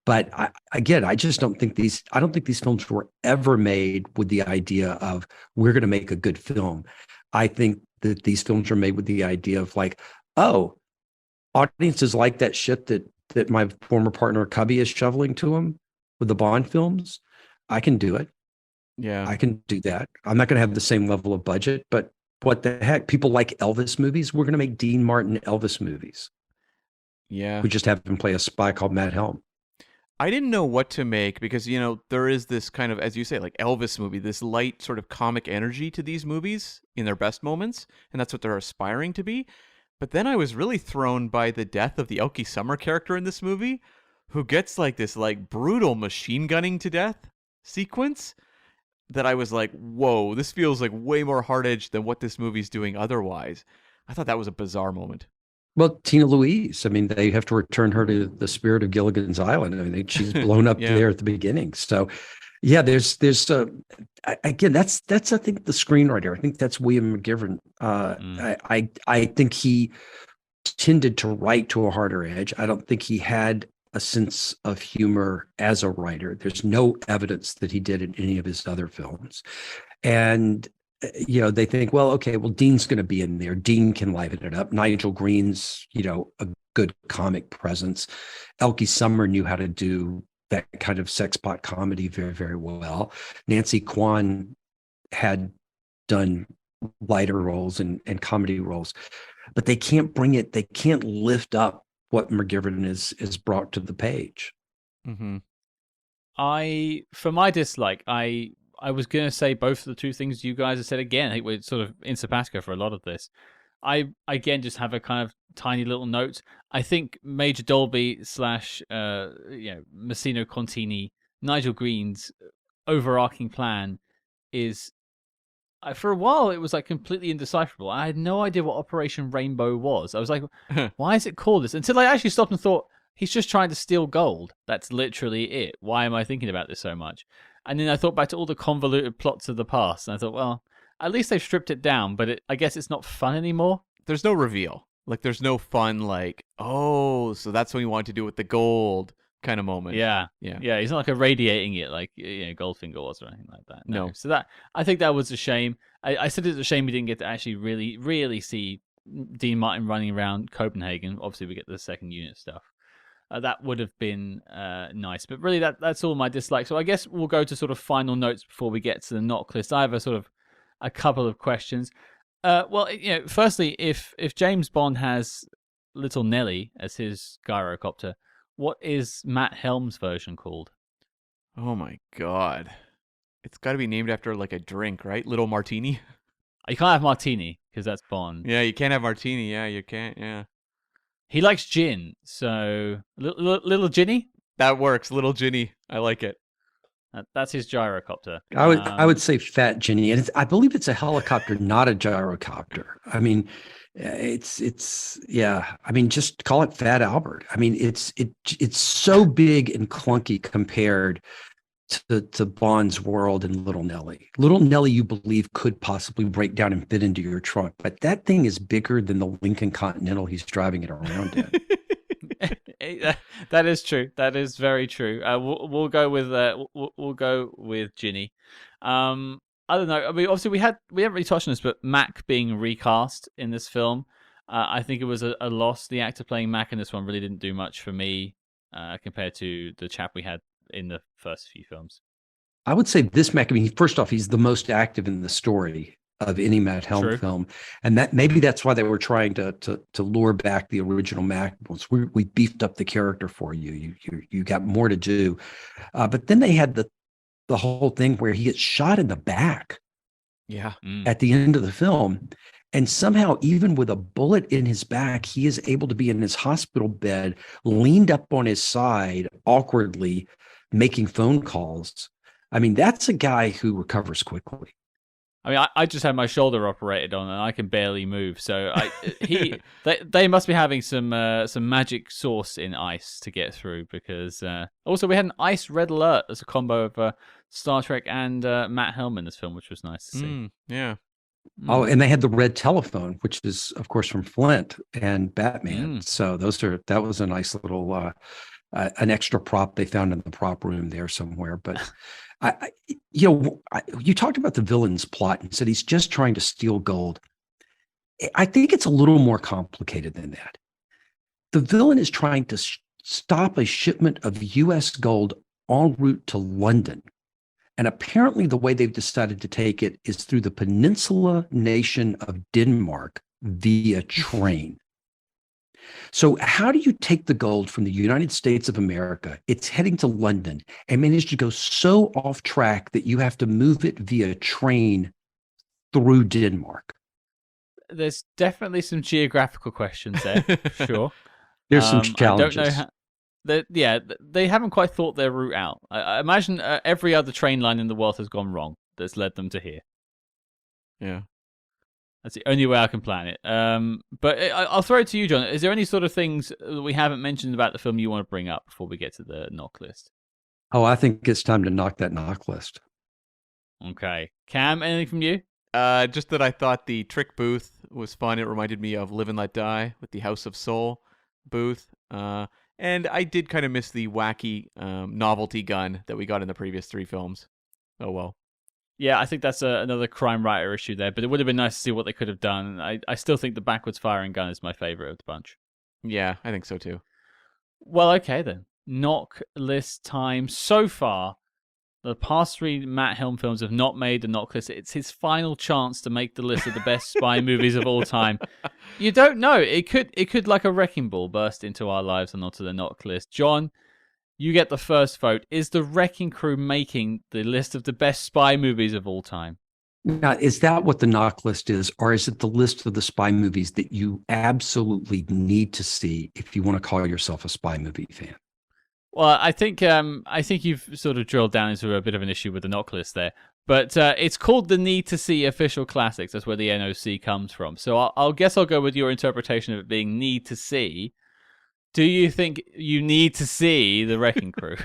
But I just don't think these films were ever made with the idea of we're going to make a good film. I think that these films are made with the idea of like, oh, audiences like that shit that my former partner Cubby is shoveling to them with the Bond films. I can do it. Yeah, I can do that. I'm not going to have the same level of budget, but what the heck? People like Elvis movies. We're going to make Dean Martin Elvis movies. Yeah. We just have him play a spy called Matt Helm. I didn't know what to make because, there is this kind of, as you say, like Elvis movie, this light sort of comic energy to these movies in their best moments. And that's what they're aspiring to be. But then I was really thrown by the death of the Elke Sommer character in this movie, who gets like this like brutal machine gunning to death sequence. That I was like, whoa, this feels like way more hard-edged than what this movie's doing otherwise. I thought that was a bizarre moment. Well, Tina Louise, I mean, they have to return her to the spirit of Gilligan's Island. I mean, she's blown up there at the beginning. So Yeah, again, that's I think the screenwriter. I think that's William McGivern. I think he tended to write to a harder edge. I don't think he had a sense of humor as a writer. There's no evidence that he did in any of his other films. And they think, well, okay, well, Dean's going to be in there. Dean can liven it up. Nigel Green's, a good comic presence. Elke Sommer knew how to do that kind of sex pot comedy very, very well. Nancy Kwan had done lighter roles and comedy roles, but they can't they can't lift up what McGivern is brought to the page. Mm-hmm. For my dislike, I was going to say both of the two things you guys have said again. I think we're sort of in simpatico for a lot of this. I, again, just have a kind of tiny little note. I think Major Dolby / Massimo Contini, Nigel Green's overarching plan is, for a while, it was like completely indecipherable. I had no idea what Operation Rainbow was. I was like, why is it called this? Until I actually stopped and thought, he's just trying to steal gold. That's literally it. Why am I thinking about this so much? And then I thought back to all the convoluted plots of the past, and I thought, well, at least they've stripped it down, but I guess it's not fun anymore. There's no reveal. Like, there's no fun, like, oh, so that's what you wanted to do with the gold kind of moment. Yeah. He's not like irradiating it like Goldfinger was or anything like that. No. So I think that was a shame. I said it's a shame we didn't get to actually really, really see Dean Martin running around Copenhagen. Obviously, we get the second unit stuff. That would have been nice. But really, that's all my dislike. So I guess we'll go to sort of final notes before we get to the knock list. I have a couple of questions. Firstly, if James Bond has Little Nelly as his gyrocopter, what is Matt Helm's version called? Oh my God. It's got to be named after like a drink, right? Little Martini? You can't have Martini because that's Bond. Yeah, you can't have Martini. Yeah, you can't. Yeah. He likes gin, so Little Ginny? That works. Little Ginny. I like it. That's his gyrocopter. I would say Fat Ginny, and I believe it's a helicopter, not a gyrocopter. I mean, yeah. I mean, just call it Fat Albert. I mean, it's so big and clunky compared to Bond's world and Little Nelly. Little Nelly, you believe, could possibly break down and fit into your trunk, but that thing is bigger than the Lincoln Continental he's driving it around in. That is true. That is very true. We'll go with Ginny. I don't know. I mean, obviously we haven't really touched on this, but Mac being recast in this film, I think it was a loss. The actor playing Mac in this one really didn't do much for me compared to the chap we had in the first few films. I would say this Mac. I mean, first off, he's the most active in the story of any Matt Helm film, and that maybe that's why they were trying to lure back the original Mac. We beefed up the character for you. You got more to do, but then they had the whole thing where he gets shot in the back. Yeah. At the end of the film, and somehow, even with a bullet in his back, he is able to be in his hospital bed, leaned up on his side, awkwardly making phone calls. I mean, that's a guy who recovers quickly. I mean, I just had my shoulder operated on, and I can barely move. So they must be having some magic sauce in ice to get through. Because also we had an ice red alert as a combo of Star Trek and Matt Helm in this film, which was nice to see. Yeah. Oh, and they had the red telephone, which is of course from Flint and Batman. So that was a nice little an extra prop they found in the prop room there somewhere. But you talked about the villain's plot and said he's just trying to steal gold. I think it's a little more complicated than that. The villain is trying to stop a shipment of U.S. gold en route to London. And apparently the way they've decided to take it is through the peninsula nation of Denmark via train. So how do you take the gold from the United States of America? It's heading to London and manage to go so off track that you have to move it via train through Denmark. There's definitely some geographical questions there, for sure. There's some challenges. I don't know they haven't quite thought their route out. I imagine every other train line in the world has gone wrong that's led them to here. Yeah. That's the only way I can plan it. But I'll throw it to you, John. Is there any sort of things that we haven't mentioned about the film you want to bring up before we get to the knock list? Oh, I think it's time to knock that knock list. Okay. Cam, anything from you? Just that I thought the trick booth was fun. It reminded me of Live and Let Die with the House of Soul booth. And I did kind of miss the wacky novelty gun that we got in the previous 3 films. Oh, well. Yeah, I think that's another crime writer issue there, but it would have been nice to see what they could have done. I still think the backwards firing gun is my favorite of the bunch. Yeah, I think so too. Well, okay then. Knock list time. So far, the past 3 Matt Helm films have not made the knock list. It's his final chance to make the list of the best spy movies of all time. You don't know. It could like a wrecking ball burst into our lives and onto the knock list. John, you get the first vote. Is the Wrecking Crew making the list of the best spy movies of all time? Now, is that what the knock list is, or is it the list of the spy movies that you absolutely need to see if you want to call yourself a spy movie fan? Well, I think you've sort of drilled down into a bit of an issue with the knock list there, but it's called the Need to See Official Classics. That's where the NOC comes from. So I'll guess I'll go with your interpretation of it being need to see. Do you think you need to see the Wrecking Crew?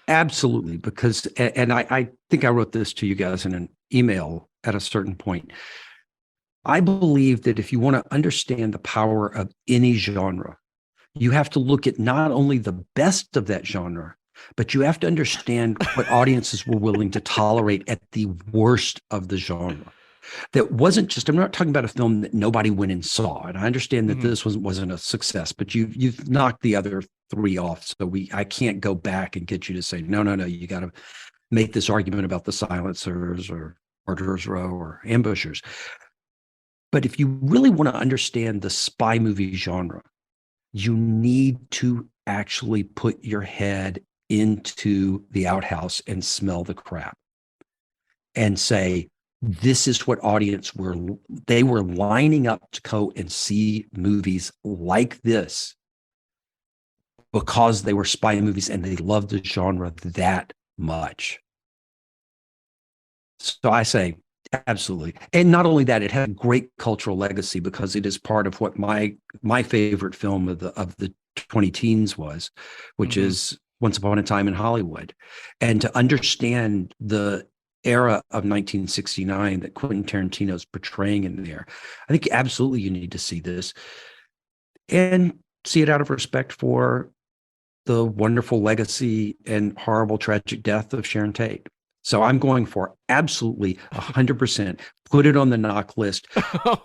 Absolutely, because, and I think I wrote this to you guys in an email at a certain point. I believe that if you want to understand the power of any genre, you have to look at not only the best of that genre, but you have to understand what audiences were willing to tolerate at the worst of the genre. That wasn't just, I'm not talking about a film that nobody went and saw. And I understand that this wasn't a success, but you've knocked the other 3 off. So I can't go back and get you to say, no, you got to make this argument about The Silencers or Murderers Row or Ambushers. But if you really want to understand the spy movie genre, you need to actually put your head into the outhouse and smell the crap and say, this is what audience they were lining up to go and see movies like this because they were spy movies and they loved the genre that much. So I say, absolutely. And not only that, it had a great cultural legacy because it is part of what my favorite film of the 20 teens was, which is Once Upon a Time in Hollywood. And to understand the era of 1969 that Quentin Tarantino's portraying in there, I think absolutely you need to see this and see it out of respect for the wonderful legacy and horrible tragic death of Sharon Tate. So I'm going for absolutely 100%. Put it on the knock list.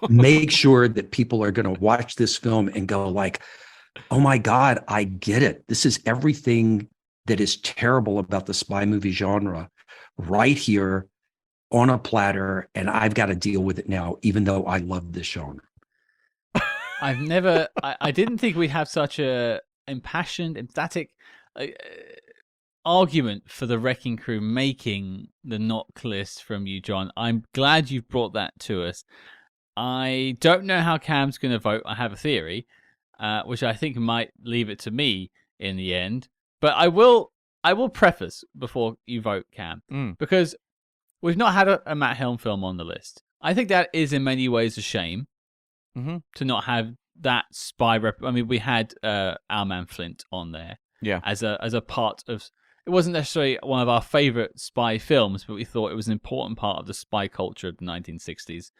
Make sure that people are going to watch this film and go like, oh my God, I get it. This is everything that is terrible about the spy movie genre right here on a platter. And I've got to deal with it now, even though I love this genre. I didn't think we'd have such a impassioned, emphatic argument for the Wrecking Crew making the knock list from you, John. I'm glad you've brought that to us. I don't know how Cam's going to vote. I have a theory, which I think might leave it to me in the end. But I will preface before you vote, Cam, because we've not had a Matt Helm film on the list. I think that is in many ways a shame to not have that spy I mean, we had Our Man Flint on there, as a part of. It wasn't necessarily one of our favorite spy films, but we thought it was an important part of the spy culture of the 1960s.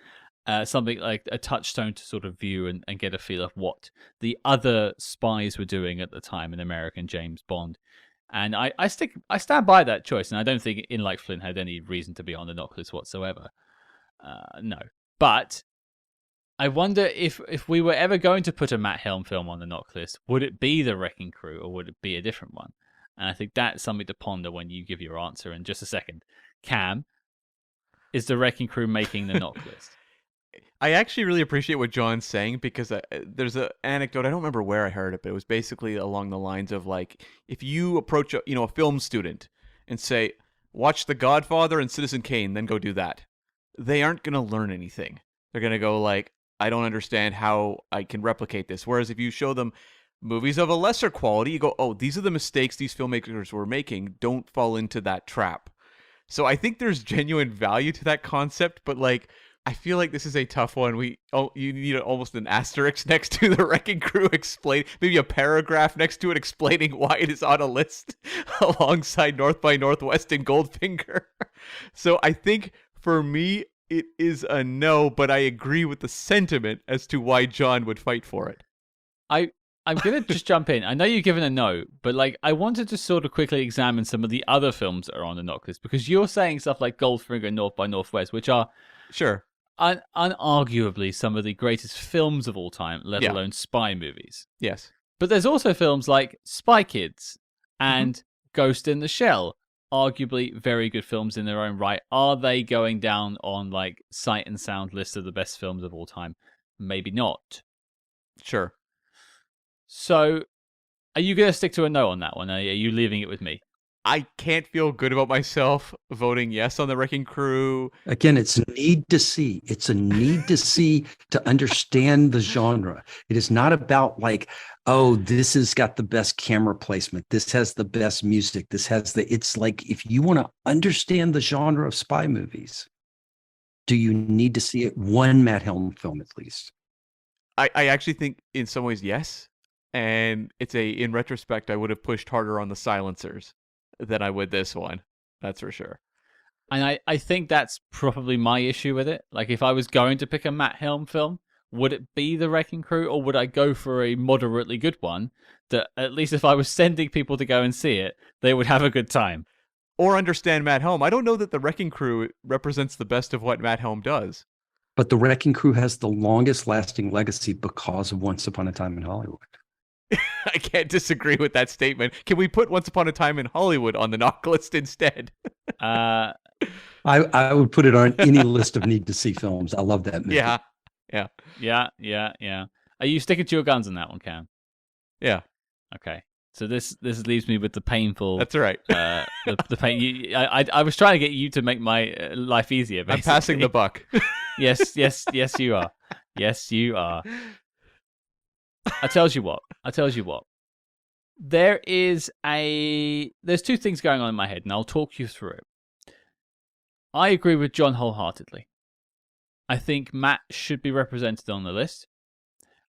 Something like a touchstone to sort of view and get a feel of what the other spies were doing at the time in American James Bond. And I stand by that choice, and I don't think In Like Flint had any reason to be on the knock list whatsoever. No. But I wonder if we were ever going to put a Matt Helm film on the knock list, would it be The Wrecking Crew or would it be a different one? And I think that's something to ponder when you give your answer in just a second. Cam, is The Wrecking Crew making the knock list? I actually really appreciate what John's saying because there's an anecdote, I don't remember where I heard it, but it was basically along the lines of like, if you approach a film student and say, watch The Godfather and Citizen Kane, then go do that, they aren't going to learn anything. They're going to go like, I don't understand how I can replicate this. Whereas if you show them movies of a lesser quality, you go, oh, these are the mistakes these filmmakers were making. Don't fall into that trap. So I think there's genuine value to that concept, but like, I feel like this is a tough one. You need almost an asterisk next to the Wrecking Crew maybe a paragraph next to it explaining why it is on a list alongside North by Northwest and Goldfinger. So I think for me it is a no, but I agree with the sentiment as to why John would fight for it. I'm going to just jump in. I know you've given a no, but like I wanted to sort of quickly examine some of the other films that are on the knock list, because you're saying stuff like Goldfinger and North by Northwest, which are sure unarguably some of the greatest films of all time, let alone spy movies. Yes. But there's also films like Spy Kids and Ghost in the Shell, arguably very good films in their own right. Are they going down on like Sight and Sound list of the best films of all time? Maybe not. Sure. So, are you going to stick to a no on that one? Are you leaving it with me? I can't feel good about myself voting yes on the Wrecking Crew. Again, it's a need to see. It's a need to see to understand the genre. It is not about like, oh, this has got the best camera placement. This has the best music. It's like, if you want to understand the genre of spy movies, do you need to see it? One Matt Helm film, at least. I actually think in some ways, yes. And in retrospect, I would have pushed harder on the silencers than I would this one. That's for sure. And I think that's probably my issue with it. Like, if I was going to pick a Matt Helm film, would it be The Wrecking Crew, or would I go for a moderately good one that at least if I was sending people to go and see it, they would have a good time? Or understand Matt Helm. I don't know that The Wrecking Crew represents the best of what Matt Helm does. But The Wrecking Crew has the longest lasting legacy because of Once Upon a Time in Hollywood. I can't disagree with that statement. Can we put Once Upon a Time in Hollywood on the knock list instead? I would put it on any list of need to see films. I love that movie. Yeah. Are you sticking to your guns on that one, Cam? Yeah. Okay. So this leaves me with the painful. That's right. The pain. I was trying to get you to make my life easier. Basically. I'm passing the buck. Yes, you are. Yes, you are. I tells you what. There's two things going on in my head, and I'll talk you through it. I agree with John wholeheartedly. I think Matt should be represented on the list.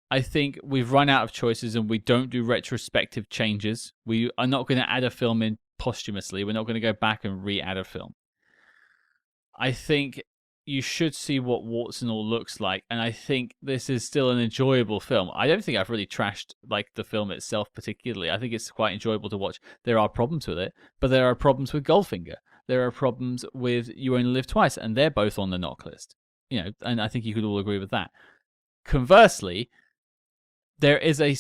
I think we've run out of choices and we don't do retrospective changes. We are not going to add a film in posthumously. We're not going to go back and re-add a film. I think you should see what Warts and All looks like, and I think this is still an enjoyable film. I don't think I've really trashed like the film itself particularly. I think it's quite enjoyable to watch. There are problems with it, but there are problems with Goldfinger. There are problems with You Only Live Twice, and they're both on the knock list. You know, and I think you could all agree with that. Conversely, there is a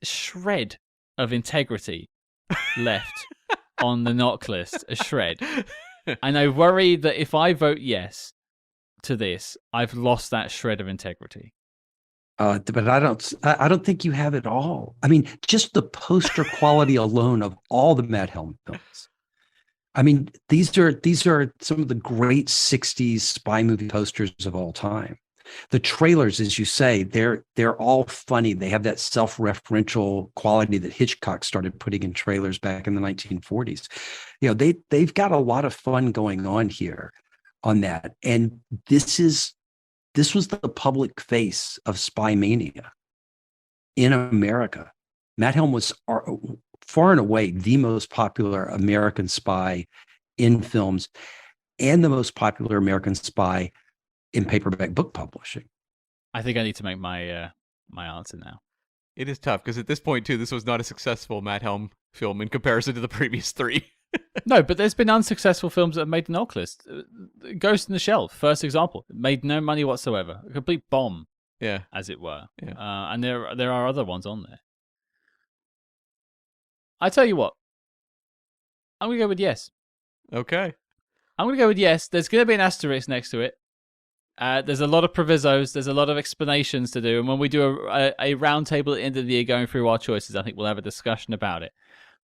shred of integrity left on the knock list, a shred. And I worry that if I vote yes to this, I've lost that shred of integrity. But I don't think you have it all. I mean, just the poster quality alone of all the Matt Helm films. I mean, these are some of the great 60s spy movie posters of all time. The trailers, as you say, they're all funny. They have that self-referential quality that Hitchcock started putting in trailers back in the 1940s. You know, they've got a lot of fun going on here on that. And this was the public face of spy mania in America. Matt Helm was far and away the most popular American spy in films and the most popular American spy in paperback book publishing. I think I need to make my answer now. It is tough because at this point too, this was not a successful Matt Helm film in comparison to the previous three. No, but there's been unsuccessful films that have made the knock list. Ghost in the Shell, first example, made no money whatsoever, a complete bomb, as it were. Yeah. And there are other ones on there. I tell you what, I'm gonna go with yes. Okay. I'm gonna go with yes. There's gonna be an asterisk next to it. There's a lot of provisos. There's a lot of explanations to do. And when we do a round table at the end of the year going through our choices, I think we'll have a discussion about it.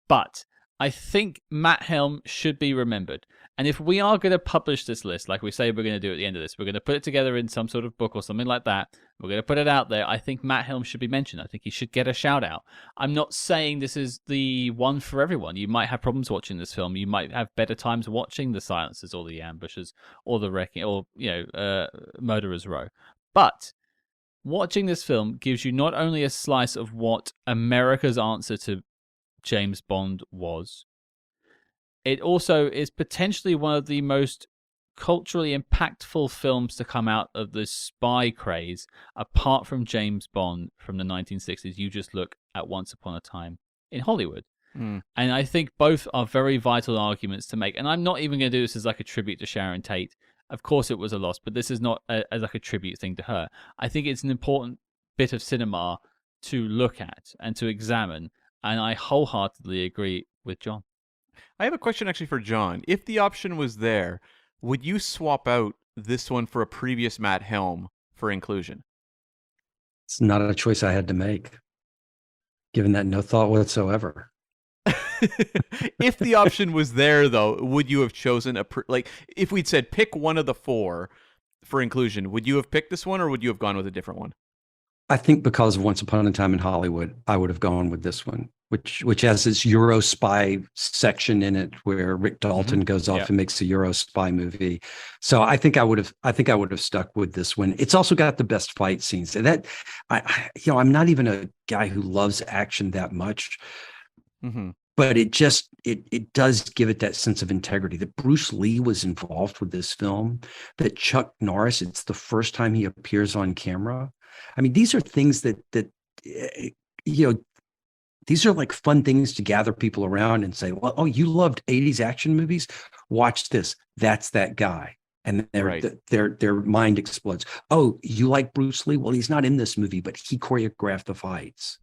But I think Matt Helm should be remembered. And if we are going to publish this list, like we say we're going to do at the end of this, we're going to put it together in some sort of book or something like that. We're going to put it out there. I think Matt Helm should be mentioned. I think he should get a shout out. I'm not saying this is the one for everyone. You might have problems watching this film. You might have better times watching The Silencers or The Ambushes or The Wrecking or, Murderer's Row. But watching this film gives you not only a slice of what America's answer to James Bond was, it also is potentially one of the most culturally impactful films to come out of the spy craze, apart from James Bond from the 1960s. You just look at Once Upon a Time in Hollywood. And I think both are very vital arguments to make. And I'm not even going to do this as like a tribute to Sharon Tate. Of course it was a loss, but this is not as like a tribute thing to her. I think it's an important bit of cinema to look at and to examine. And I wholeheartedly agree with John. I have a question actually for John. If the option was there, would you swap out this one for a previous Matt Helm for inclusion? It's not a choice I had to make, given that no thought whatsoever. If the option was there, though, would you have chosen if we'd said pick one of the four for inclusion, would you have picked this one or would you have gone with a different one? I think because of Once Upon a Time in Hollywood, I would have gone with this one, which has this Euro spy section in it where Rick Dalton goes off and makes a Euro spy movie. So I think I would have stuck with this one. It's also got the best fight scenes. And that I'm not even a guy who loves action that much. But it does give it that sense of integrity that Bruce Lee was involved with this film, that Chuck Norris, it's the first time he appears on camera. I mean, these are things that these are like fun things to gather people around and say, well, oh, you loved 80s action movies? Watch this. That's that guy. And their mind explodes. Oh, you like Bruce Lee? Well, he's not in this movie, but he choreographed the fights.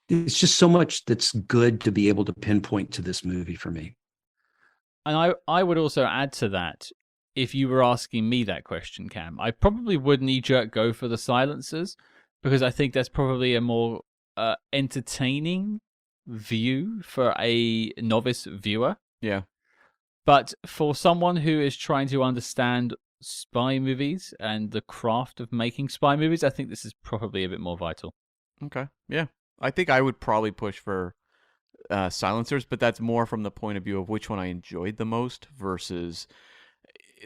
It's just so much that's good to be able to pinpoint to this movie for me. And I would also add to that, if you were asking me that question, Cam, I probably would knee-jerk go for The Silencers, because I think that's probably a more entertaining view for a novice viewer. Yeah. But for someone who is trying to understand spy movies and the craft of making spy movies, I think this is probably a bit more vital. Okay. Yeah. I think I would probably push for Silencers, but that's more from the point of view of which one I enjoyed the most versus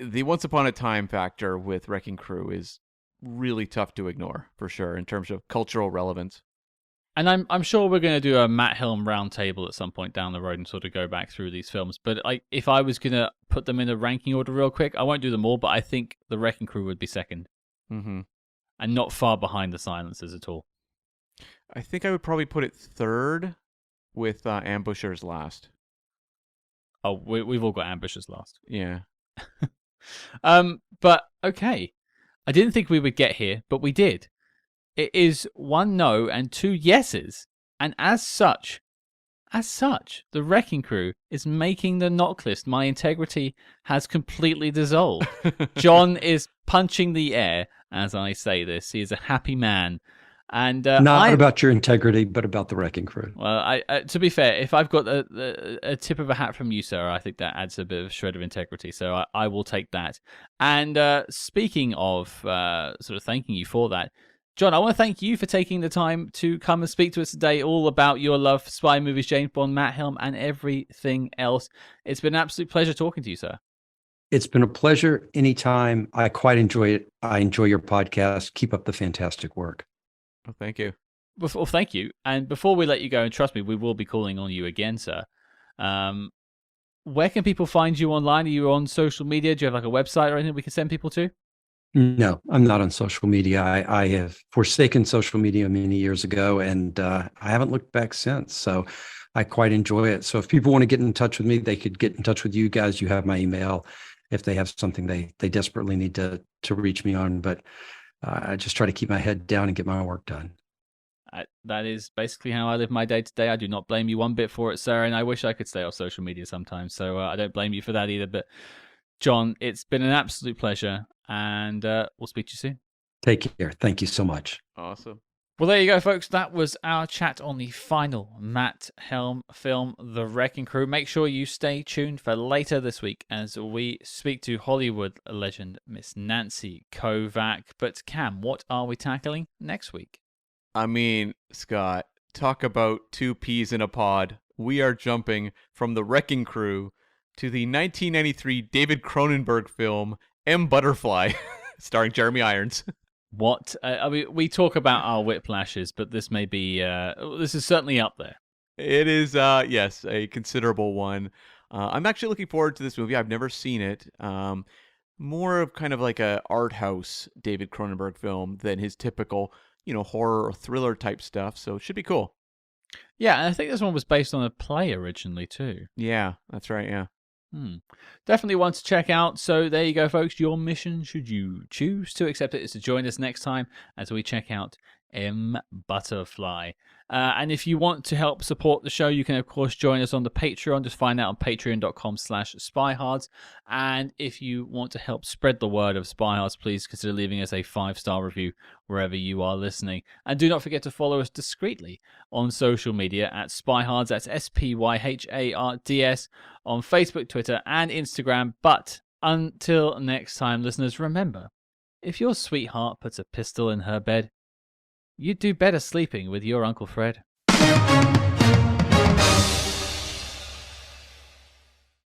the Once Upon a Time factor with Wrecking Crew is really tough to ignore, for sure, in terms of cultural relevance. And I'm sure we're going to do a Matt Helm roundtable at some point down the road and sort of go back through these films. But if I was going to put them in a ranking order real quick, I won't do them all, but I think The Wrecking Crew would be second. And not far behind The Silencers at all. I think I would probably put it third with Ambushers last. Oh, we've all got Ambushers last. Yeah. But okay. I didn't think we would get here, but we did. It is 1 no and 2 yeses. And as such, The Wrecking Crew is making the knock list. My integrity has completely dissolved. John is punching the air as I say this. He is a happy man. And not about your integrity, but about The Wrecking Crew. Well, to be fair, if I've got a tip of a hat from you, sir, I think that adds a bit of a shred of integrity. So I will take that. And speaking of sort of thanking you for that, John, I want to thank you for taking the time to come and speak to us today all about your love for spy movies, James Bond, Matt Helm, and everything else. It's been an absolute pleasure talking to you, sir. It's been a pleasure anytime. I quite enjoy it. I enjoy your podcast. Keep up the fantastic work. Oh, thank you. Well, thank you. And before we let you go, and trust me, we will be calling on you again, sir. Where can people find you online? Are you on social media? Do you have like a website or anything we can send people to? No, I'm not on social media. I have forsaken social media many years ago, and I haven't looked back since. So I quite enjoy it. So if people want to get in touch with me, they could get in touch with you guys. You have my email if they have something they desperately need to reach me on. But I just try to keep my head down and get my work done. That is basically how I live my day to day. I do not blame you one bit for it, sir. And I wish I could stay off social media sometimes. So I don't blame you for that either. But John, it's been an absolute pleasure. And we'll speak to you soon. Take care. Thank you so much. Awesome. Well, there you go, folks. That was our chat on the final Matt Helm film, The Wrecking Crew. Make sure you stay tuned for later this week as we speak to Hollywood legend Miss Nancy Kovac. But Cam, what are we tackling next week? I mean, Scott, talk about two peas in a pod. We are jumping from The Wrecking Crew to the 1993 David Cronenberg film M. Butterfly, starring Jeremy Irons. What? I mean, we talk about our whiplashes, but this may be, this is certainly up there. It is, yes, a considerable one. I'm actually looking forward to this movie. I've never seen it. More of kind of like a art house David Cronenberg film than his typical, horror or thriller type stuff. So it should be cool. Yeah, and I think this one was based on a play originally too. Yeah, that's right. Yeah. Definitely one to check out. So there you go, folks. Your mission, should you choose to accept it, is to join us next time as we check out M. Butterfly. And if you want to help support the show, you can, of course, join us on the Patreon. Just find out on patreon.com/SpyHards. And if you want to help spread the word of SpyHards, please consider leaving us a 5-star review wherever you are listening. And do not forget to follow us discreetly on social media at SpyHards. That's SpyHards on Facebook, Twitter, and Instagram. But until next time, listeners, remember, if your sweetheart puts a pistol in her bed, you'd do better sleeping with your Uncle Fred.